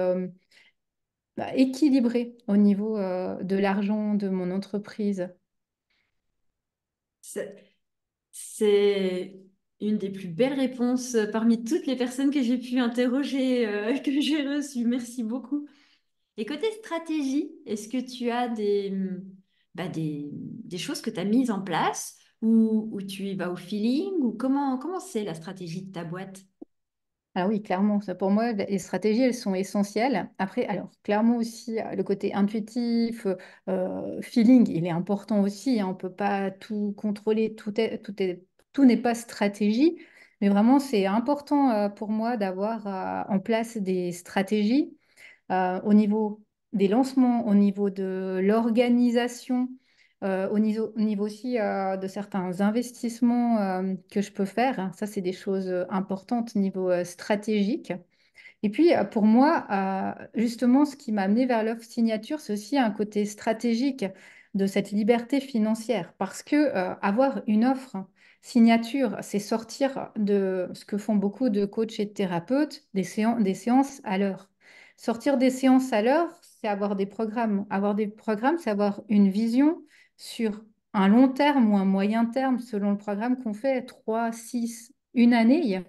équilibré au niveau de l'argent de mon entreprise. C'est c'est une des plus belles réponses parmi toutes les personnes que j'ai pu interroger, que j'ai reçues. Merci beaucoup. Et côté stratégie, est-ce que tu as des choses que tu as mises en place ou tu y vas au feeling ou comment c'est la stratégie de ta boîte? Ah oui, clairement, ça pour moi, les stratégies, elles sont essentielles. Après, alors, clairement aussi, le côté intuitif, feeling, il est important aussi, hein. On ne peut pas tout contrôler, tout n'est pas stratégie, mais vraiment, c'est important pour moi d'avoir en place des stratégies au niveau des lancements, au niveau de l'organisation, au niveau aussi de certains investissements que je peux faire. Ça, c'est des choses importantes au niveau stratégique. Et puis, pour moi, justement, ce qui m'a amené vers l'offre signature, c'est aussi un côté stratégique de cette liberté financière. Parce que avoir une offre, signature, c'est sortir de ce que font beaucoup de coachs et de thérapeutes, des séances à l'heure. Sortir des séances à l'heure, c'est avoir des programmes. Avoir des programmes, c'est avoir une vision sur un long terme ou un moyen terme, selon le programme qu'on fait, 3, 6, une année.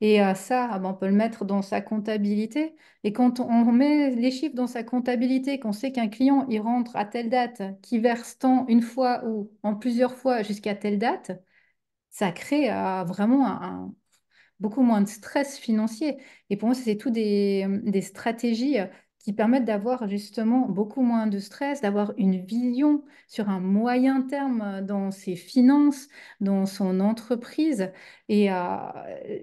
Et ça, ah ben, on peut le mettre dans sa comptabilité. Et quand on met les chiffres dans sa comptabilité, qu'on sait qu'un client, il rentre à telle date, qui verse tant une fois ou en plusieurs fois jusqu'à telle date, ça crée vraiment beaucoup moins de stress financier. Et pour moi, c'est tout des stratégies qui permettent d'avoir justement beaucoup moins de stress, d'avoir une vision sur un moyen terme dans ses finances, dans son entreprise. Et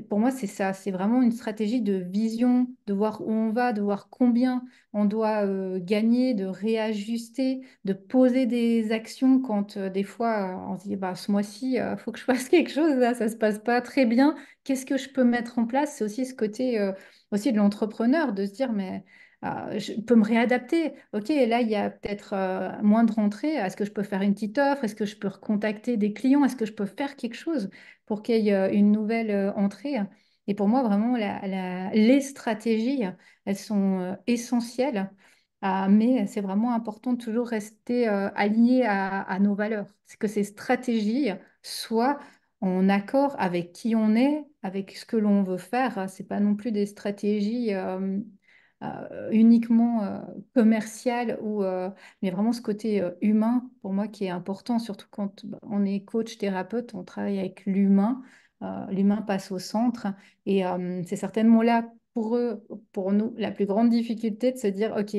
pour moi, c'est ça, c'est vraiment une stratégie de vision, de voir où on va, de voir combien on doit gagner, de réajuster, de poser des actions quand des fois on se dit, bah, ce mois-ci, il faut que je fasse quelque chose, là, ça se passe pas très bien. Qu'est-ce que je peux mettre en place? C'est aussi ce côté aussi de l'entrepreneur, de se dire, mais je peux me réadapter. Ok, là, il y a peut-être moins de rentrées. Est-ce que je peux faire une petite offre? Est-ce que je peux recontacter des clients? Est-ce que je peux faire quelque chose pour qu'il y ait une nouvelle entrée? Et pour moi, vraiment, les stratégies, elles sont essentielles. Mais c'est vraiment important de toujours rester aligné à nos valeurs. C'est que ces stratégies soient en accord avec qui on est, avec ce que l'on veut faire. C'est pas non plus des stratégies uniquement commerciales mais vraiment ce côté humain pour moi qui est important, surtout quand bah, on est coach thérapeute, on travaille avec l'humain. L'humain passe au centre et c'est certainement là pour eux, pour nous, la plus grande difficulté de se dire, OK,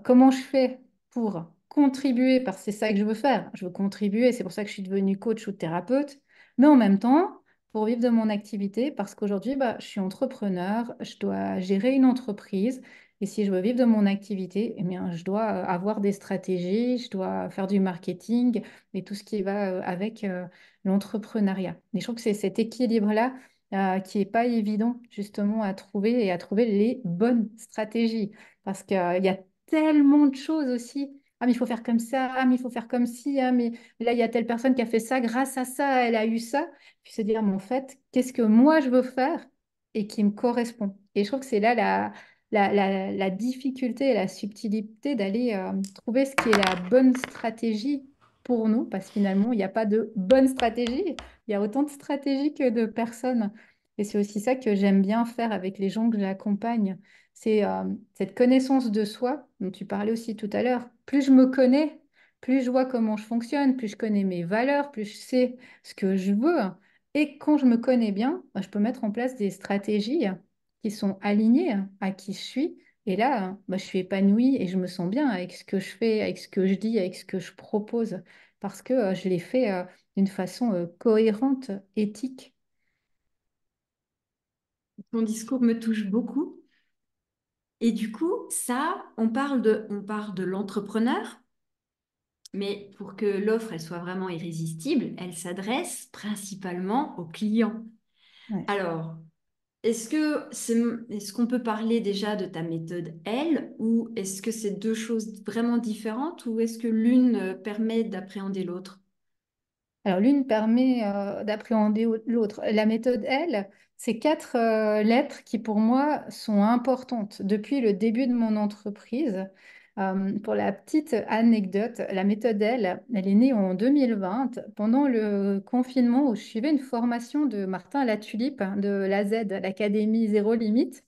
comment je fais pour contribuer, parce que c'est ça que je veux faire. Je veux contribuer, c'est pour ça que je suis devenue coach ou thérapeute, mais en même temps, pour vivre de mon activité, parce qu'aujourd'hui, bah, je suis entrepreneur, je dois gérer une entreprise, et si je veux vivre de mon activité, eh bien, je dois avoir des stratégies, je dois faire du marketing et tout ce qui va avec l'entrepreneuriat. Et je trouve que c'est cet équilibre-là qui n'est pas évident justement à trouver et à trouver les bonnes stratégies. Parce qu'il y a tellement de choses aussi. Ah, mais il faut faire comme ça, ah, mais il faut faire comme ci, ah, mais là, il y a telle personne qui a fait ça, grâce à ça, elle a eu ça. Puis se dire, mais en fait, qu'est-ce que moi je veux faire et qui me correspond? Et je trouve que c'est là la difficulté et la subtilité d'aller trouver ce qui est la bonne stratégie pour nous, parce que finalement, il n'y a pas de bonne stratégie, il y a autant de stratégies que de personnes. Et c'est aussi ça que j'aime bien faire avec les gens que j'accompagne. C'est cette connaissance de soi dont tu parlais aussi tout à l'heure. Plus je me connais, plus je vois comment je fonctionne, plus je connais mes valeurs, plus je sais ce que je veux. Et quand je me connais bien, bah, je peux mettre en place des stratégies qui sont alignées à qui je suis. Et là, bah, je suis épanouie et je me sens bien avec ce que je fais, avec ce que je dis, avec ce que je propose, parce que je l'ai fait d'une façon cohérente, éthique. Ton discours me touche beaucoup. Et du coup, ça, on parle de l'entrepreneur, mais pour que l'offre elle soit vraiment irrésistible, elle s'adresse principalement aux clients. Ouais. Alors, est-ce qu'on peut parler déjà de ta méthode L ou est-ce que c'est deux choses vraiment différentes ou est-ce que l'une permet d'appréhender l'autre? Alors, l'une permet d'appréhender l'autre. La méthode L, c'est quatre lettres qui, pour moi, sont importantes depuis le début de mon entreprise. Pour la petite anecdote, la méthode L, elle est née en 2020 pendant le confinement où je suivais une formation de Martin Latulipe de l'AZ, l'Académie Zéro Limite.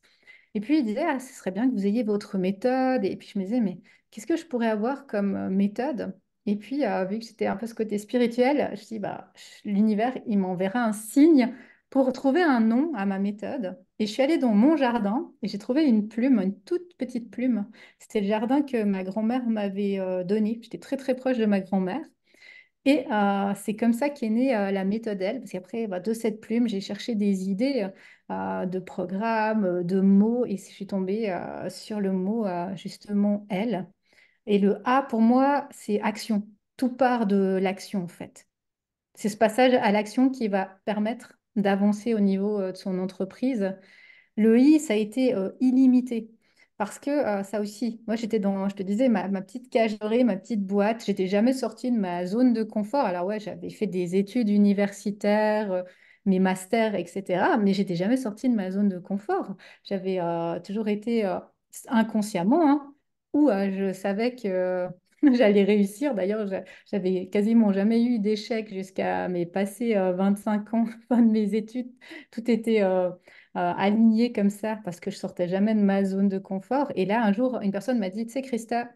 Et puis, il disait, ah, ce serait bien que vous ayez votre méthode. Et puis, je me disais, mais qu'est-ce que je pourrais avoir comme méthode? Et puis, vu que c'était un peu ce côté spirituel, je dis, bah, l'univers, il m'enverra un signe pour trouver un nom à ma méthode. Et je suis allée dans mon jardin et j'ai trouvé une plume, une toute petite plume. C'était le jardin que ma grand-mère m'avait donné. J'étais très, très proche de ma grand-mère. Et c'est comme ça qu'est née la méthode L, parce qu'après, bah, de cette plume, j'ai cherché des idées de programmes, de mots, et je suis tombée sur le mot justement L. Et le A, pour moi, c'est action. Tout part de l'action, en fait. C'est ce passage à l'action qui va permettre d'avancer au niveau de son entreprise. Le I, ça a été illimité. Parce que ça aussi, moi j'étais dans, je te disais, ma petite cage dorée, ma petite boîte. J'étais jamais sortie de ma zone de confort. Alors ouais, j'avais fait des études universitaires, mes masters, etc. Mais j'étais jamais sortie de ma zone de confort. J'avais toujours été inconsciemment, hein, où je savais que j'allais réussir. D'ailleurs, j'avais quasiment jamais eu d'échec jusqu'à mes passés 25 ans, fin de mes études. Tout était alignée comme ça parce que je sortais jamais de ma zone de confort. Et là, un jour, une personne m'a dit, tu sais, Christa,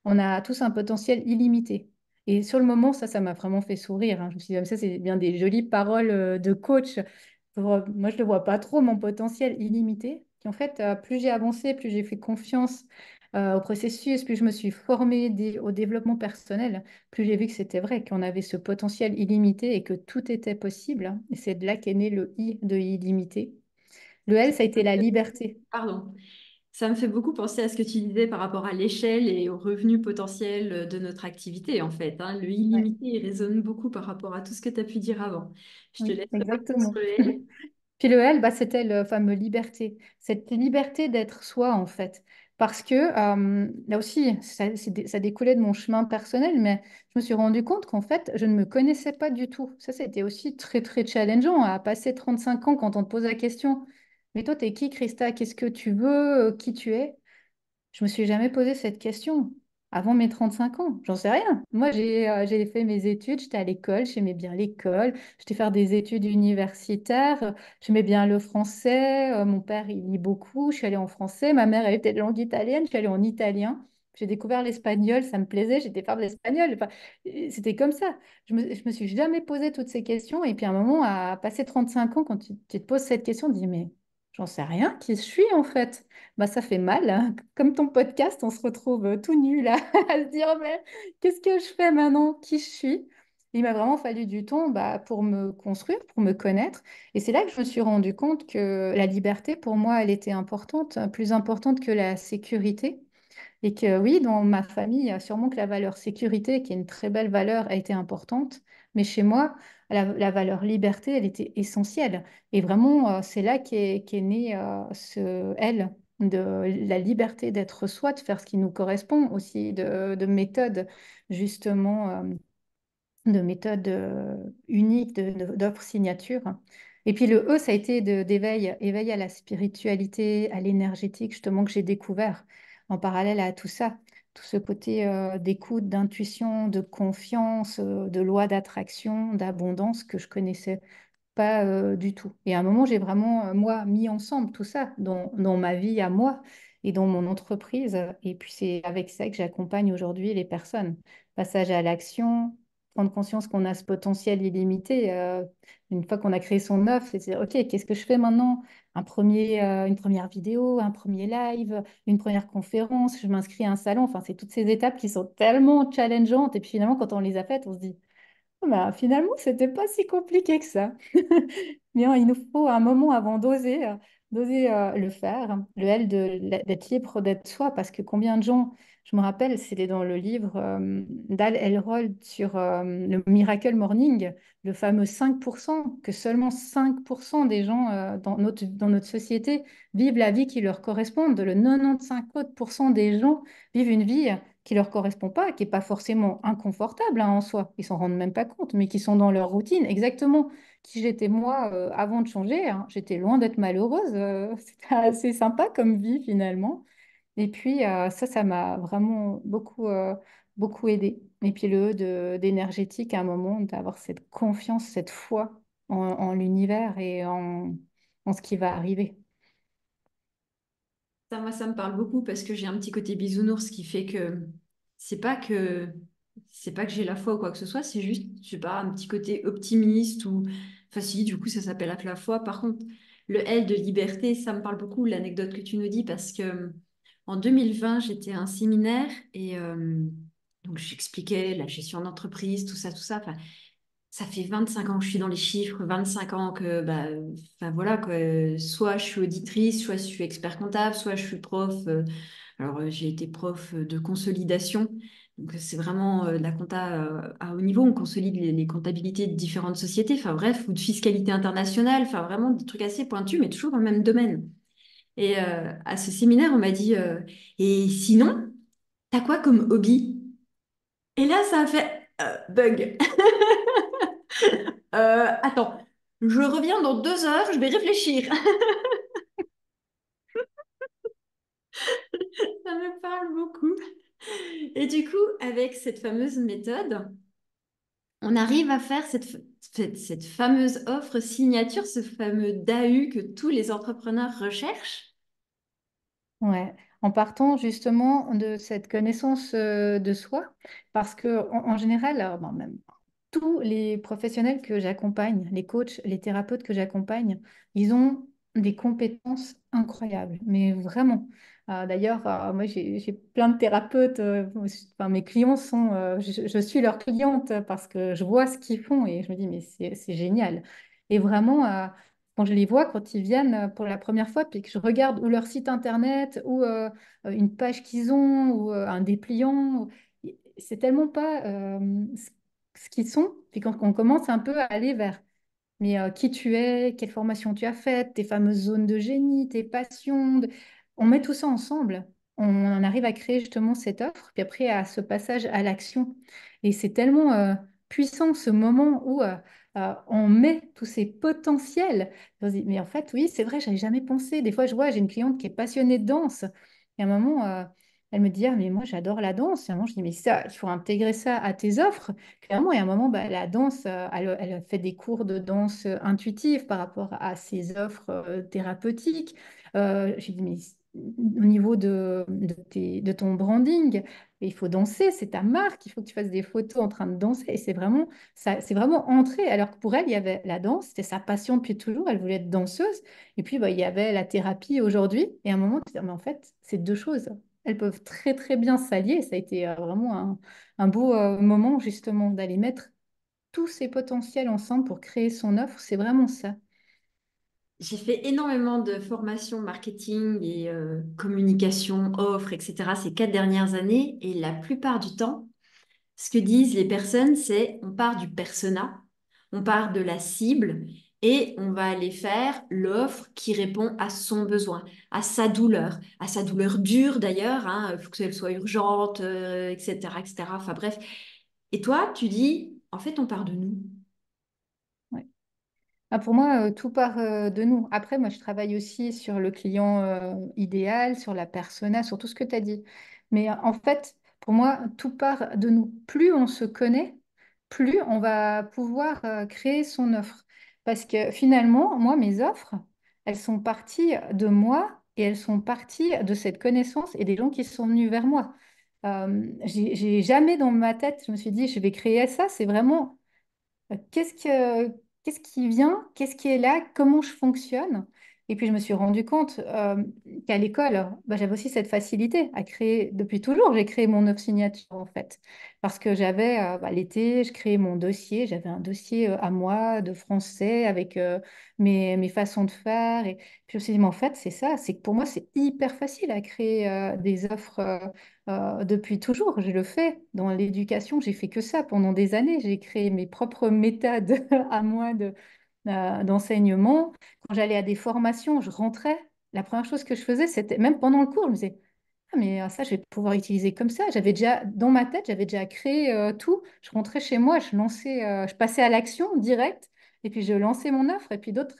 on a tous un potentiel illimité. Et sur le moment, ça m'a vraiment fait sourire, hein. Je me suis dit, ah, ça, c'est bien des jolies paroles de coach. Moi, je ne le vois pas trop, mon potentiel illimité. Puis en fait, plus j'ai avancé, plus j'ai fait confiance au processus, plus je me suis formée au développement personnel, plus j'ai vu que c'était vrai, qu'on avait ce potentiel illimité et que tout était possible. Et c'est de là qu'est né le I de illimité. Le L, ça a été la liberté. Pardon. Ça me fait beaucoup penser à ce que tu disais par rapport à l'échelle et au revenu potentiel de notre activité, en fait, hein. Le Ouais, illimité, il résonne beaucoup par rapport à tout ce que tu as pu dire avant. Je te oui, laisse revenir sur exactement. le L. Puis le L, bah, c'était le fameux liberté. Cette liberté d'être soi, en fait. Parce que là aussi, ça découlait de mon chemin personnel, mais je me suis rendu compte qu'en fait, je ne me connaissais pas du tout. Ça, c'était aussi très, très challengeant à passer 35 ans quand on te pose la question. Mais toi, t'es qui, Christa? Qu'est-ce que tu veux? Qui tu es? Je me suis jamais posé cette question avant mes 35 ans. J'en sais rien. Moi, j'ai fait mes études, j'étais à l'école, j'aimais bien l'école, j'étais faire des études universitaires, j'aimais bien le français. Mon père, il lit beaucoup, je suis allée en français. Ma mère, elle était de langue italienne, je suis allée en italien. J'ai découvert l'espagnol, ça me plaisait, j'étais faire de l'espagnol. Enfin, c'était comme ça. Je me suis jamais posé toutes ces questions. Et puis à un moment, à passer 35 ans, quand tu te poses cette question, tu te dis, mais j'en sais rien, qui je suis en fait? Bah, ça fait mal, hein. Comme ton podcast, on se retrouve tout nu là, à se dire, mais qu'est-ce que je fais maintenant? Qui je suis? Il m'a vraiment fallu du temps bah, pour me construire, pour me connaître. Et c'est là que je me suis rendu compte que la liberté, pour moi, elle était importante, plus importante que la sécurité. Et que oui, dans ma famille, sûrement que la valeur sécurité, qui est une très belle valeur, a été importante. Mais chez moi, la valeur liberté, elle était essentielle. Et vraiment, c'est là qu'est né ce L, de la liberté d'être soi, de faire ce qui nous correspond, aussi de méthodes, justement. De méthode unique, d'offre signature. Et puis le E, ça a été d'éveil, éveil à la spiritualité, à l'énergétique, justement, que j'ai découvert en parallèle à tout ça. Tout ce côté d'écoute, d'intuition, de confiance, de loi d'attraction, d'abondance que je connaissais pas du tout. Et à un moment, j'ai vraiment, moi, mis ensemble tout ça dans ma vie à moi et dans mon entreprise. Et puis, c'est avec ça que j'accompagne aujourd'hui les personnes. Passage à l'action, prendre conscience qu'on a ce potentiel illimité. Une fois qu'on a créé son offre, c'est de dire, OK, qu'est-ce que je fais maintenant? Une première vidéo, un premier live, une première conférence, je m'inscris à un salon. Enfin, c'est toutes ces étapes qui sont tellement challengeantes. Et puis finalement, quand on les a faites, on se dit, ah bah, finalement, c'était pas si compliqué que ça. Bien, il nous faut un moment avant d'oser le faire. Le L d'être libre d'être soi, parce que combien de gens, je me rappelle, c'était dans le livre d'Al Elrod sur le Miracle Morning, le fameux 5%, que seulement 5% des gens dans notre société vivent la vie qui leur correspond. Le 95 autres pourcents des gens vivent une vie qui leur correspond pas, qui est pas forcément inconfortable hein, en soi. Ils s'en rendent même pas compte, mais qui sont dans leur routine. Exactement qui j'étais moi avant de changer, hein. J'étais loin d'être malheureuse. C'était assez sympa comme vie finalement. Et puis ça m'a vraiment beaucoup aidé. Et puis le E d'énergétique à un moment, d'avoir cette confiance, cette foi en l'univers et en ce qui va arriver. Ça, moi, ça me parle beaucoup parce que j'ai un petit côté bisounours qui fait que c'est pas que c'est pas que j'ai la foi ou quoi que ce soit, c'est juste, je sais pas, un petit côté optimiste ou enfin si, du coup, ça s'appelle être la foi. Par contre, le L de liberté, ça me parle beaucoup, l'anecdote que tu nous dis, parce que en 2020, j'étais à un séminaire et donc j'expliquais la gestion d'entreprise, tout ça, tout ça. Enfin, ça fait 25 ans que je suis dans les chiffres, 25 ans que, bah, enfin voilà, quoi, soit je suis auditrice, soit je suis expert comptable, soit je suis prof. J'ai été prof de consolidation. Donc, c'est vraiment de la compta à haut niveau. On consolide les comptabilités de différentes sociétés, enfin bref, ou de fiscalité internationale, enfin vraiment des trucs assez pointus, mais toujours dans le même domaine. Et à ce séminaire, on m'a dit, et sinon, t'as quoi comme hobby? Et là, ça a fait bug. Attends, je reviens dans 2 heures, je vais réfléchir. Ça me parle beaucoup. Et du coup, avec cette fameuse méthode, on arrive à faire cette fameuse offre signature, ce fameux DAU que tous les entrepreneurs recherchent. Ouais, en partant justement de cette connaissance de soi, parce que en général, bon, même tous les professionnels que j'accompagne, les coachs, les thérapeutes que j'accompagne, ils ont des compétences incroyables, mais vraiment. D'ailleurs, moi j'ai plein de thérapeutes, enfin, mes clients sont, je suis leur cliente parce que je vois ce qu'ils font et je me dis, mais c'est génial. Et vraiment, quand je les vois, quand ils viennent pour la première fois, puis que je regarde ou leur site internet ou une page qu'ils ont ou un dépliant, c'est tellement pas ce qu'ils sont. Puis quand on commence un peu à aller vers mais qui tu es, quelle formation tu as faite, tes fameuses zones de génie, tes passions. On met tout ça ensemble. On en arrive à créer justement cette offre, puis après à ce passage à l'action. Et c'est tellement puissant ce moment où on met tous ces potentiels. On se dit, mais en fait, oui, c'est vrai, j'avais jamais pensé. Des fois, je vois, j'ai une cliente qui est passionnée de danse. Et à un moment, elle me dit, ah, mais moi, j'adore la danse. Et à un moment, je dis, mais ça, il faut intégrer ça à tes offres. Clairement, il y a un moment, bah, la danse, elle fait des cours de danse intuitive par rapport à ses offres thérapeutiques. J'ai dit, mais au niveau de ton branding, il faut danser, c'est ta marque, il faut que tu fasses des photos en train de danser. Et c'est vraiment, ça, c'est vraiment entré. Alors que pour elle, il y avait la danse, c'était sa passion depuis toujours, elle voulait être danseuse. Et puis, bah, il y avait la thérapie aujourd'hui. Et à un moment, tu te dis, mais en fait, c'est deux choses. Elles peuvent très, très bien s'allier. Ça a été vraiment un beau moment justement d'aller mettre tous ces potentiels ensemble pour créer son offre. C'est vraiment ça. J'ai fait énormément de formations marketing et communication, offres, etc. ces 4 dernières années. Et la plupart du temps, ce que disent les personnes, c'est on part du persona, on part de la cible et on va aller faire l'offre qui répond à son besoin, à sa douleur dure d'ailleurs, hein, il faut qu'elle soit urgente, etc., etc. Enfin bref. Et toi, tu dis, en fait, on part de nous. Ouais. Ah, pour moi, tout part de nous. Après, moi, je travaille aussi sur le client idéal, sur la persona, sur tout ce que tu as dit. Mais en fait, pour moi, tout part de nous. Plus on se connaît, plus on va pouvoir créer son offre. Parce que finalement, moi, mes offres, elles sont parties de moi et elles sont parties de cette connaissance et des gens qui sont venus vers moi. J'ai jamais dans ma tête, je me suis dit, je vais créer ça. C'est vraiment qu'est-ce qui vient, qu'est-ce qui est là, comment je fonctionne. Et puis je me suis rendu compte qu'à l'école, bah, j'avais aussi cette facilité à créer, depuis toujours, j'ai créé mon œuvre signature en fait. Parce que j'avais, bah, l'été, je créais mon dossier, j'avais un dossier à moi de français avec mes façons de faire. Et puis je me suis dit, mais en fait, c'est ça, c'est que pour moi, c'est hyper facile à créer des offres. Depuis toujours, je le fais. Dans l'éducation, j'ai fait que ça pendant des années. J'ai créé mes propres méthodes à moi d'enseignement. Quand j'allais à des formations, je rentrais. La première chose que je faisais, c'était, même pendant le cours, je me disais, ah, mais ça, je vais pouvoir utiliser comme ça. J'avais déjà, dans ma tête, j'avais déjà créé tout. Je rentrais chez moi, je passais à l'action directe, et puis je lançais mon offre, et puis d'autres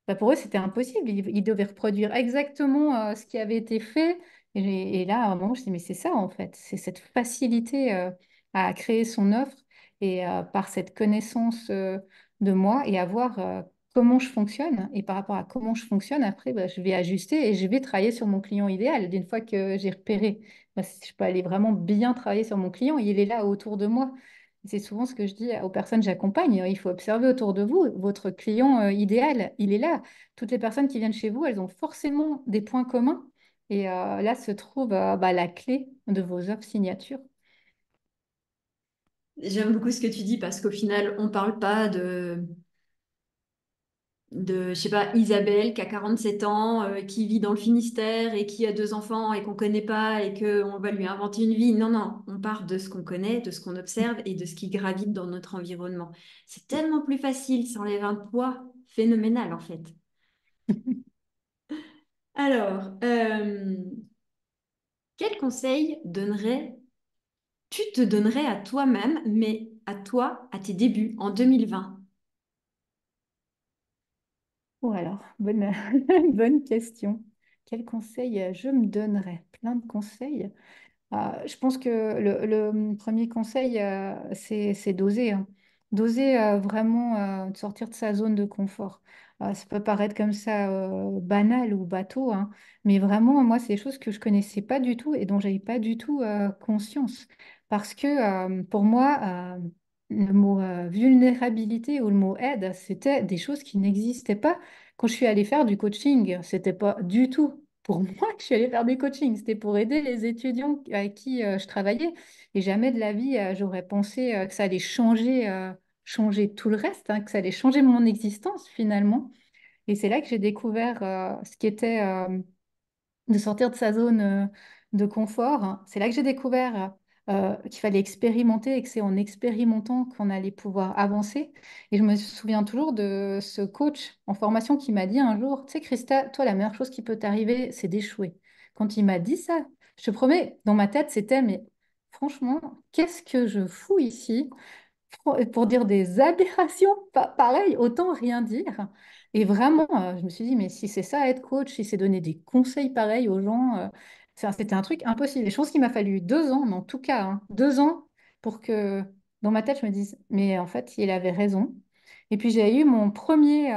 bah, pour eux, c'était impossible. Ils devaient reproduire exactement ce qui avait été fait. Et là, à un moment, je me dis, mais c'est ça, en fait. C'est cette facilité à créer son offre et par cette connaissance de moi et à voir comment je fonctionne. Et par rapport à comment je fonctionne, après, bah, je vais ajuster et je vais travailler sur mon client idéal. D'une fois que j'ai repéré, bah, si je peux aller vraiment bien travailler sur mon client, il est là autour de moi. C'est souvent ce que je dis aux personnes que j'accompagne. Il faut observer autour de vous. Votre client idéal, il est là. Toutes les personnes qui viennent chez vous, elles ont forcément des points communs. Et là se trouve bah, la clé de vos offres signatures. J'aime beaucoup ce que tu dis parce qu'au final, on parle pas je sais pas, Isabelle qui a 47 ans, qui vit dans le Finistère et qui a 2 enfants et qu'on connaît pas et qu'on va lui inventer une vie. Non, non, on part de ce qu'on connaît, de ce qu'on observe et de ce qui gravite dans notre environnement. C'est tellement plus facile, ça enlève un poids phénoménal en fait. Alors, quel conseil tu te donnerais à toi-même, mais à toi, à tes débuts, en 2020? Ou alors, bonne, bonne question. Quel conseil je me donnerais? Plein de conseils. Je pense que le premier conseil, c'est d'oser, hein. D'oser vraiment de sortir de sa zone de confort. Ça peut paraître comme ça banal ou bateau, hein, mais vraiment, moi, c'est des choses que je connaissais pas du tout et dont j'avais pas du tout conscience. Parce que pour moi, le mot vulnérabilité ou le mot aide, c'était des choses qui n'existaient pas. Quand je suis allée faire du coaching, c'était pas du tout pour moi que je suis allée faire du coaching. C'était pour aider les étudiants avec qui je travaillais. Et jamais de la vie, j'aurais pensé que ça allait changer tout le reste, hein, que ça allait changer mon existence finalement. Et c'est là que j'ai découvert ce qui était de sortir de sa zone de confort, hein. C'est là que j'ai découvert qu'il fallait expérimenter et que c'est en expérimentant qu'on allait pouvoir avancer. Et je me souviens toujours de ce coach en formation qui m'a dit un jour, tu sais, Christa, toi, la meilleure chose qui peut t'arriver, c'est d'échouer. Quand il m'a dit ça, je te promets, dans ma tête, c'était, mais franchement, qu'est-ce que je fous ici? Pour dire des aberrations, pareil, autant rien dire. Et vraiment, je me suis dit, mais si c'est ça être coach, si c'est donner des conseils pareils aux gens, c'était un truc impossible. Et je pense qu'il m'a fallu 2 ans, mais en tout cas, hein, 2 ans pour que dans ma tête, je me dise, mais en fait, il avait raison. Et puis j'ai eu mon premier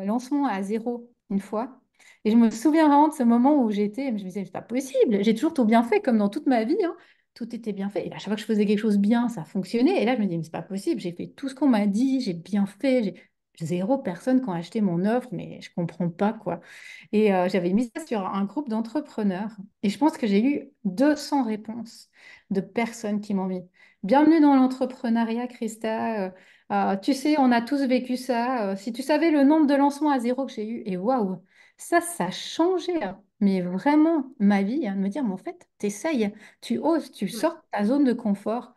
lancement à zéro une fois. Et je me souviens vraiment de ce moment où j'étais, je me disais, c'est pas possible, j'ai toujours tout bien fait comme dans toute ma vie, hein. Tout était bien fait. Et à chaque fois que je faisais quelque chose bien, ça fonctionnait. Et là, je me dis, mais c'est pas possible, j'ai fait tout ce qu'on m'a dit, j'ai bien fait. Zéro personne qui a acheté mon offre, mais je comprends pas quoi. Et j'avais mis ça sur un groupe d'entrepreneurs. Et je pense que j'ai eu 200 réponses de personnes qui m'ont mis, bienvenue dans l'entrepreneuriat, Christa. Tu sais, on a tous vécu ça. Si tu savais le nombre de lancements à zéro que j'ai eu, et waouh, ça a changé, hein, mais vraiment ma vie, hein, de me dire, mais en fait, t'essayes, tu oses, tu Ouais. sors de ta zone de confort.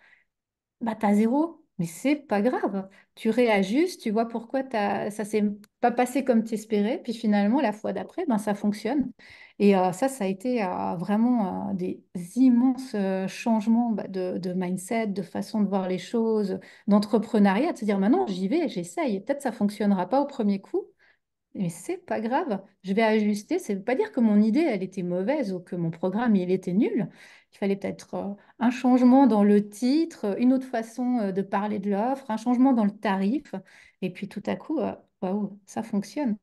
Bah, t'as zéro, mais c'est pas grave. Tu réajustes, tu vois pourquoi ça s'est pas passé comme tu espérais, puis finalement, la fois d'après, ben, ça fonctionne. Et ça a été vraiment des immenses changements bah, de mindset, de façon de voir les choses, d'entrepreneuriat, de se dire maintenant, j'y vais, j'essaye. Peut-être ça fonctionnera pas au premier coup, mais c'est pas grave, je vais ajuster. Ça veut pas dire que mon idée, elle était mauvaise ou que mon programme, il était nul. Il fallait peut-être un changement dans le titre, une autre façon de parler de l'offre, un changement dans le tarif. Et puis tout à coup, waouh, ça fonctionne.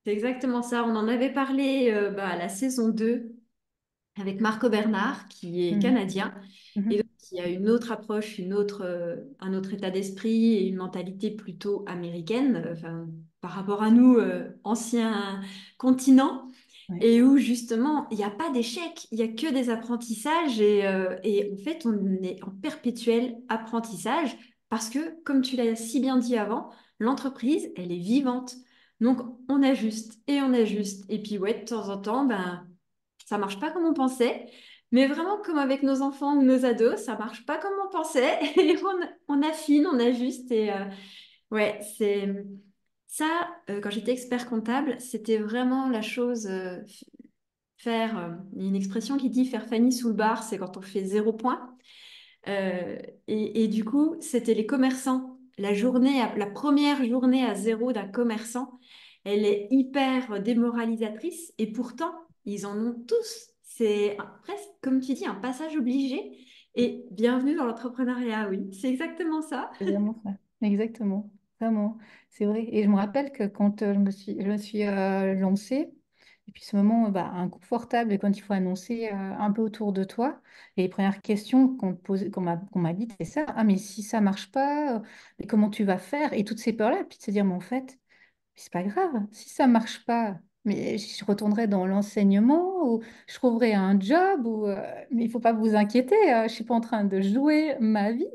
C'est exactement ça. On en avait parlé à la saison 2 avec Marco Bernard, qui est Mhm, canadien, et donc mhm. qui a une autre approche, un autre état d'esprit et une mentalité plutôt américaine, enfin, par rapport à nous, anciens continents, Ouais, et où justement, il n'y a pas d'échec, il n'y a que des apprentissages, et en fait, on est en perpétuel apprentissage, parce que, comme tu l'as si bien dit avant, l'entreprise, elle est vivante. Donc, on ajuste, et on ajuste. Et puis, ouais, de temps en temps, ben ça marche pas comme on pensait, mais vraiment comme avec nos enfants ou nos ados, ça marche pas comme on pensait et on affine, on ajuste et ouais, c'est ça. Quand j'étais expert comptable, c'était vraiment la chose faire. Il y a une expression qui dit faire Fanny sous le bar, c'est quand on fait 0 point. Et du coup, c'était les commerçants. La première journée à zéro d'un commerçant, elle est hyper démoralisatrice et pourtant, ils en ont tous. Presque, comme tu dis, un passage obligé. Et bienvenue dans l'entrepreneuriat, oui, c'est exactement ça. c'est vraiment ça. Exactement. Vraiment. C'est vrai. Et je me rappelle que quand je me suis lancée, et puis ce moment inconfortable, et quand il faut annoncer un peu autour de toi, et les premières questions qu'on m'a dites, c'est ça. Ah, mais si ça marche pas, mais comment tu vas faire? Et toutes ces peurs-là, puis de se dire, mais en fait, c'est pas grave, si ça marche pas, mais je retournerai dans l'enseignement ou je trouverai un job mais il faut pas vous inquiéter, je suis pas en train de jouer ma vie.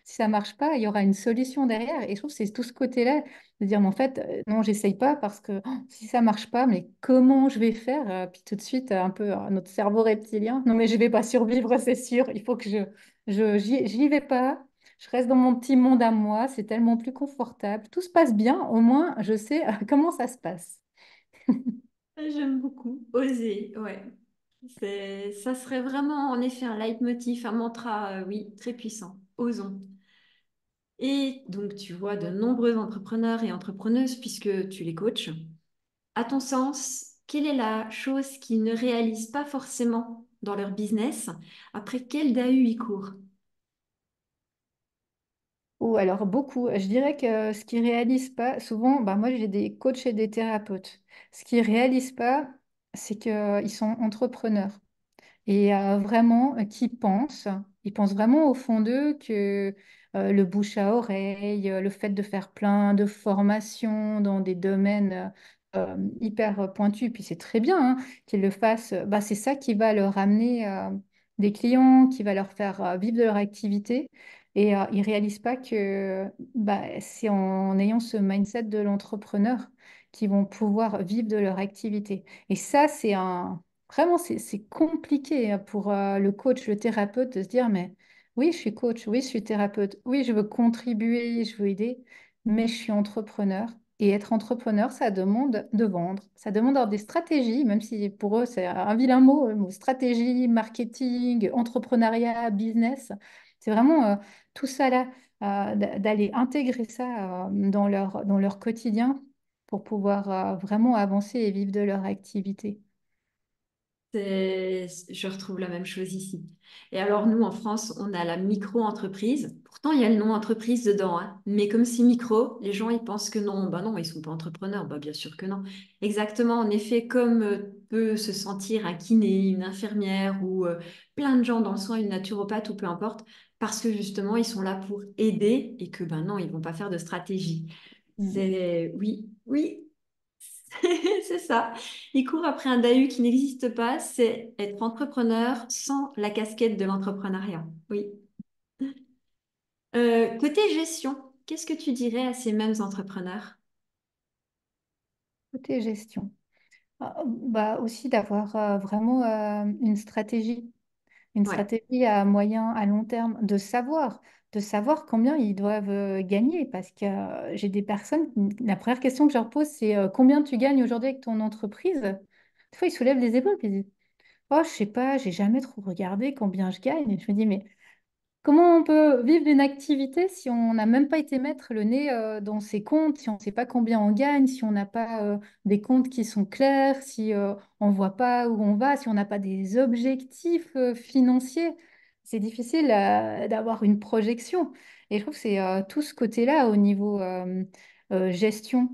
Si ça marche pas, il y aura une solution derrière. Et je trouve que c'est tout ce côté-là de dire, mais en fait, non, j'essaye pas parce que si ça marche pas, mais comment je vais faire? Puis tout de suite, un peu notre cerveau reptilien, non, mais je vais pas survivre, c'est sûr. Il faut que j'y vais pas. Je reste dans mon petit monde à moi, c'est tellement plus confortable. Tout se passe bien, au moins je sais comment ça se passe. J'aime beaucoup. Oser, ouais. Ça serait vraiment en effet un leitmotiv, un mantra, oui, très puissant. Osons. Et donc, tu vois de nombreux entrepreneurs et entrepreneuses puisque tu les coaches. À ton sens, quelle est la chose qu'ils ne réalisent pas forcément dans leur business? Après quel DAU ils courent? Ou alors beaucoup. Je dirais que ce qu'ils réalisent pas, souvent, bah, moi j'ai des coachs et des thérapeutes. Ce qu'ils réalisent pas, c'est qu'ils sont entrepreneurs. Et vraiment qui pensent, ils pensent vraiment au fond d'eux que le bouche à oreille, le fait de faire plein de formations dans des domaines hyper pointus, puis c'est très bien hein, qu'ils le fassent, bah, c'est ça qui va leur amener des clients, qui va leur faire vivre de leur activité. Et ils réalisent pas que bah, c'est en ayant ce mindset de l'entrepreneur qu'ils vont pouvoir vivre de leur activité. Et ça, c'est un vraiment, c'est compliqué hein, pour le coach, le thérapeute de se dire, mais oui, je suis coach, oui, je suis thérapeute, oui, je veux contribuer, je veux aider, mais je suis entrepreneur. Et être entrepreneur, ça demande de vendre, ça demande d'avoir des stratégies, même si pour eux, c'est un vilain mot, stratégie, marketing, entrepreneuriat, business. C'est vraiment tout ça là, d'aller intégrer ça dans leur quotidien pour pouvoir vraiment avancer et vivre de leur activité. Je retrouve la même chose ici. Et alors, nous, en France, on a la micro-entreprise. Pourtant, il y a le nom entreprise dedans, hein. Mais comme c'est micro, les gens, ils pensent que non. Bah non, ils sont pas entrepreneurs. Bah bien sûr que non. Exactement, en effet, comme peut se sentir un kiné, une infirmière ou plein de gens dans le soin, une naturopathe ou peu importe, parce que justement, ils sont là pour aider et que, ben non, ils vont pas faire de stratégie. Mm. Oui, oui, c'est ça. Il court après un DAU qui n'existe pas, c'est être entrepreneur sans la casquette de l'entrepreneuriat. Oui. Côté gestion, qu'est-ce que tu dirais à ces mêmes entrepreneurs? Côté gestion. Bah aussi d'avoir vraiment une Ouais. stratégie à moyen, à long terme, de savoir combien ils doivent gagner. Parce que j'ai des personnes, la première question que je leur pose, c'est combien tu gagnes aujourd'hui avec ton entreprise? Des fois, ils soulèvent les épaules et ils disent, oh, je sais pas, j'ai jamais trop regardé combien je gagne. Et je me dis, mais comment on peut vivre d'une activité si on n'a même pas été mettre le nez dans ses comptes, si on ne sait pas combien on gagne, si on n'a pas des comptes qui sont clairs, si on ne voit pas où on va, si on n'a pas des objectifs financiers? C'est difficile d'avoir une projection. Et je trouve que c'est tout ce côté-là au niveau gestion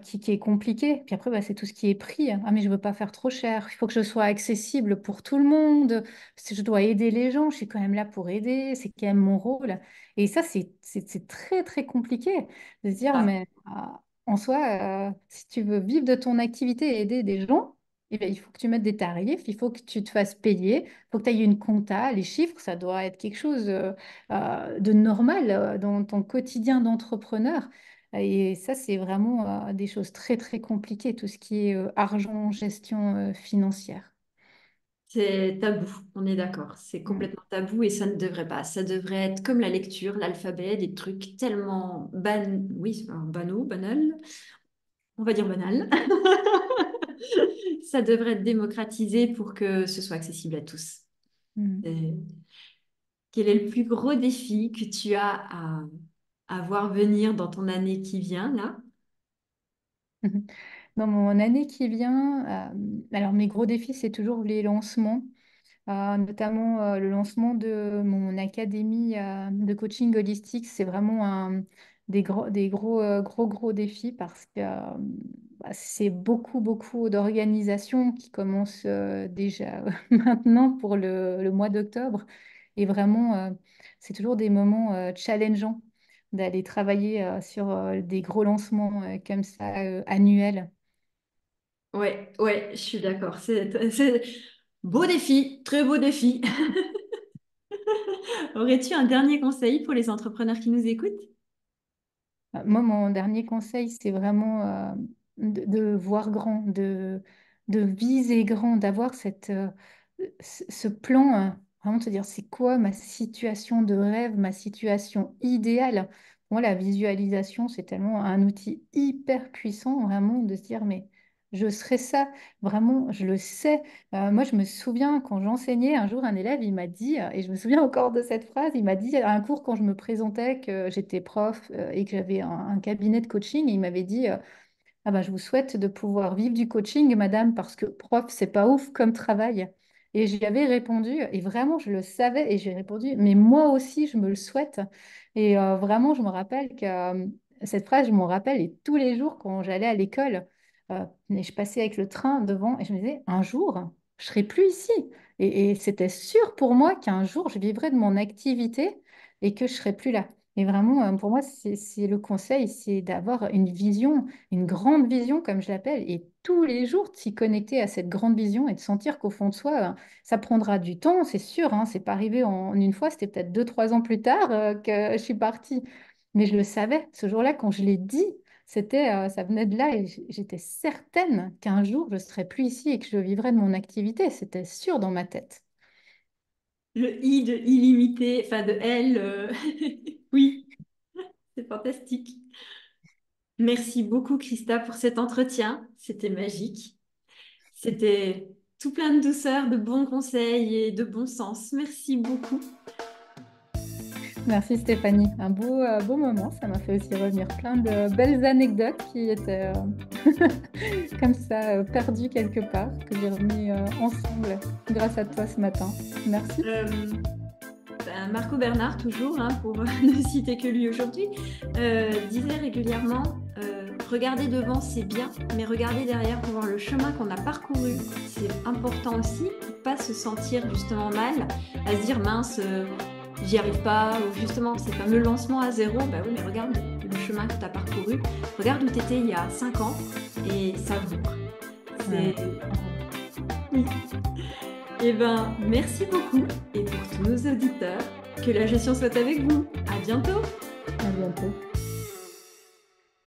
qui est compliqué. Puis après, bah, c'est tout ce qui est prix. Ah, mais je ne veux pas faire trop cher. Il faut que je sois accessible pour tout le monde. Si je dois aider les gens, je suis quand même là pour aider, c'est quand même mon rôle. Et ça, c'est très, très compliqué de se dire, Ah, mais en soi, si tu veux vivre de ton activité et aider des gens, eh bien, il faut que tu mettes des tarifs, il faut que tu te fasses payer, il faut que tu aies une compta, les chiffres, ça doit être quelque chose de normal dans ton quotidien d'entrepreneur. Et ça, c'est vraiment des choses très, très compliquées, tout ce qui est argent, gestion financière. c'est tabou, on est d'accord. C'est Mm. complètement tabou et ça ne devrait pas. Ça devrait être comme la lecture, l'alphabet, des trucs tellement oui, banaux, banals. On va dire banal. Ça devrait être démocratisé pour que ce soit accessible à tous. Mm. Et quel est le plus gros défi que tu as à voir venir dans ton année qui vient, là? Mhm. Dans mon année qui vient, alors mes gros défis, c'est toujours les lancements, notamment le lancement de mon académie de coaching holistique. C'est vraiment gros défis parce que bah, c'est beaucoup, beaucoup d'organisations qui commencent déjà maintenant pour le mois d'octobre. Et vraiment, c'est toujours des moments challengeants d'aller travailler sur des gros lancements comme ça annuels. Ouais, ouais, je suis d'accord. C'est beau défi, très beau défi. Aurais-tu un dernier conseil pour les entrepreneurs qui nous écoutent? Moi, mon dernier conseil, c'est vraiment de voir grand, de viser grand, d'avoir ce plan, vraiment de se dire c'est quoi ma situation de rêve, ma situation idéale. Pour moi, la visualisation, c'est tellement un outil hyper puissant, vraiment, de se dire mais je serai ça. Vraiment, je le sais. Moi, je me souviens quand j'enseignais, un jour, un élève, il m'a dit, et je me souviens encore de cette phrase, il m'a dit à un cours quand je me présentais que j'étais prof et que j'avais un cabinet de coaching, et il m'avait dit, ah ben, je vous souhaite de pouvoir vivre du coaching, madame, parce que prof, c'est pas ouf comme travail. Et j'y avais répondu, et vraiment, je le savais, et j'ai répondu, mais moi aussi, je me le souhaite. Et vraiment, je me rappelle que cette phrase, je m'en rappelle, et tous les jours, quand j'allais à l'école, et je passais avec le train devant, et je me disais, un jour, je serai plus ici. Et c'était sûr pour moi qu'un jour, je vivrais de mon activité et que je serai plus là. Et vraiment, pour moi, c'est le conseil, c'est d'avoir une vision, une grande vision, comme je l'appelle, et tous les jours de s'y connecter à cette grande vision et de sentir qu'au fond de soi, ça prendra du temps, c'est sûr, hein, c'est pas arrivé en une fois, c'était peut-être 2, 3 ans plus tard que je suis partie. Mais je le savais, ce jour-là, quand je l'ai dit, ça venait de là et j'étais certaine qu'un jour, je serais plus ici et que je vivrais de mon activité. C'était sûr dans ma tête. Le I de illimité, enfin de L, oui, c'est fantastique. Merci beaucoup, Christa, pour cet entretien. C'était magique. C'était tout plein de douceur, de bons conseils et de bon sens. Merci beaucoup. Merci Stéphanie, un beau moment. Ça m'a fait aussi revenir plein de belles anecdotes qui étaient comme ça perdues quelque part, que j'ai remis ensemble grâce à toi ce matin. Merci. Euh, Marco Bernard, toujours, hein, pour ne citer que lui aujourd'hui, disait régulièrement regarder devant, c'est bien, mais regarder derrière pour voir le chemin qu'on a parcouru, c'est important aussi, pour pas se sentir justement mal, à se dire mince, j'y arrive pas, ou justement ces fameux lancements à zéro, bah oui, mais regarde le chemin que tu as parcouru, regarde où tu étais il y a 5 ans et savoure. Ouais. C'est... Oui. Eh ben, merci beaucoup. Et pour tous nos auditeurs, que la gestion soit avec vous. À bientôt. À bientôt.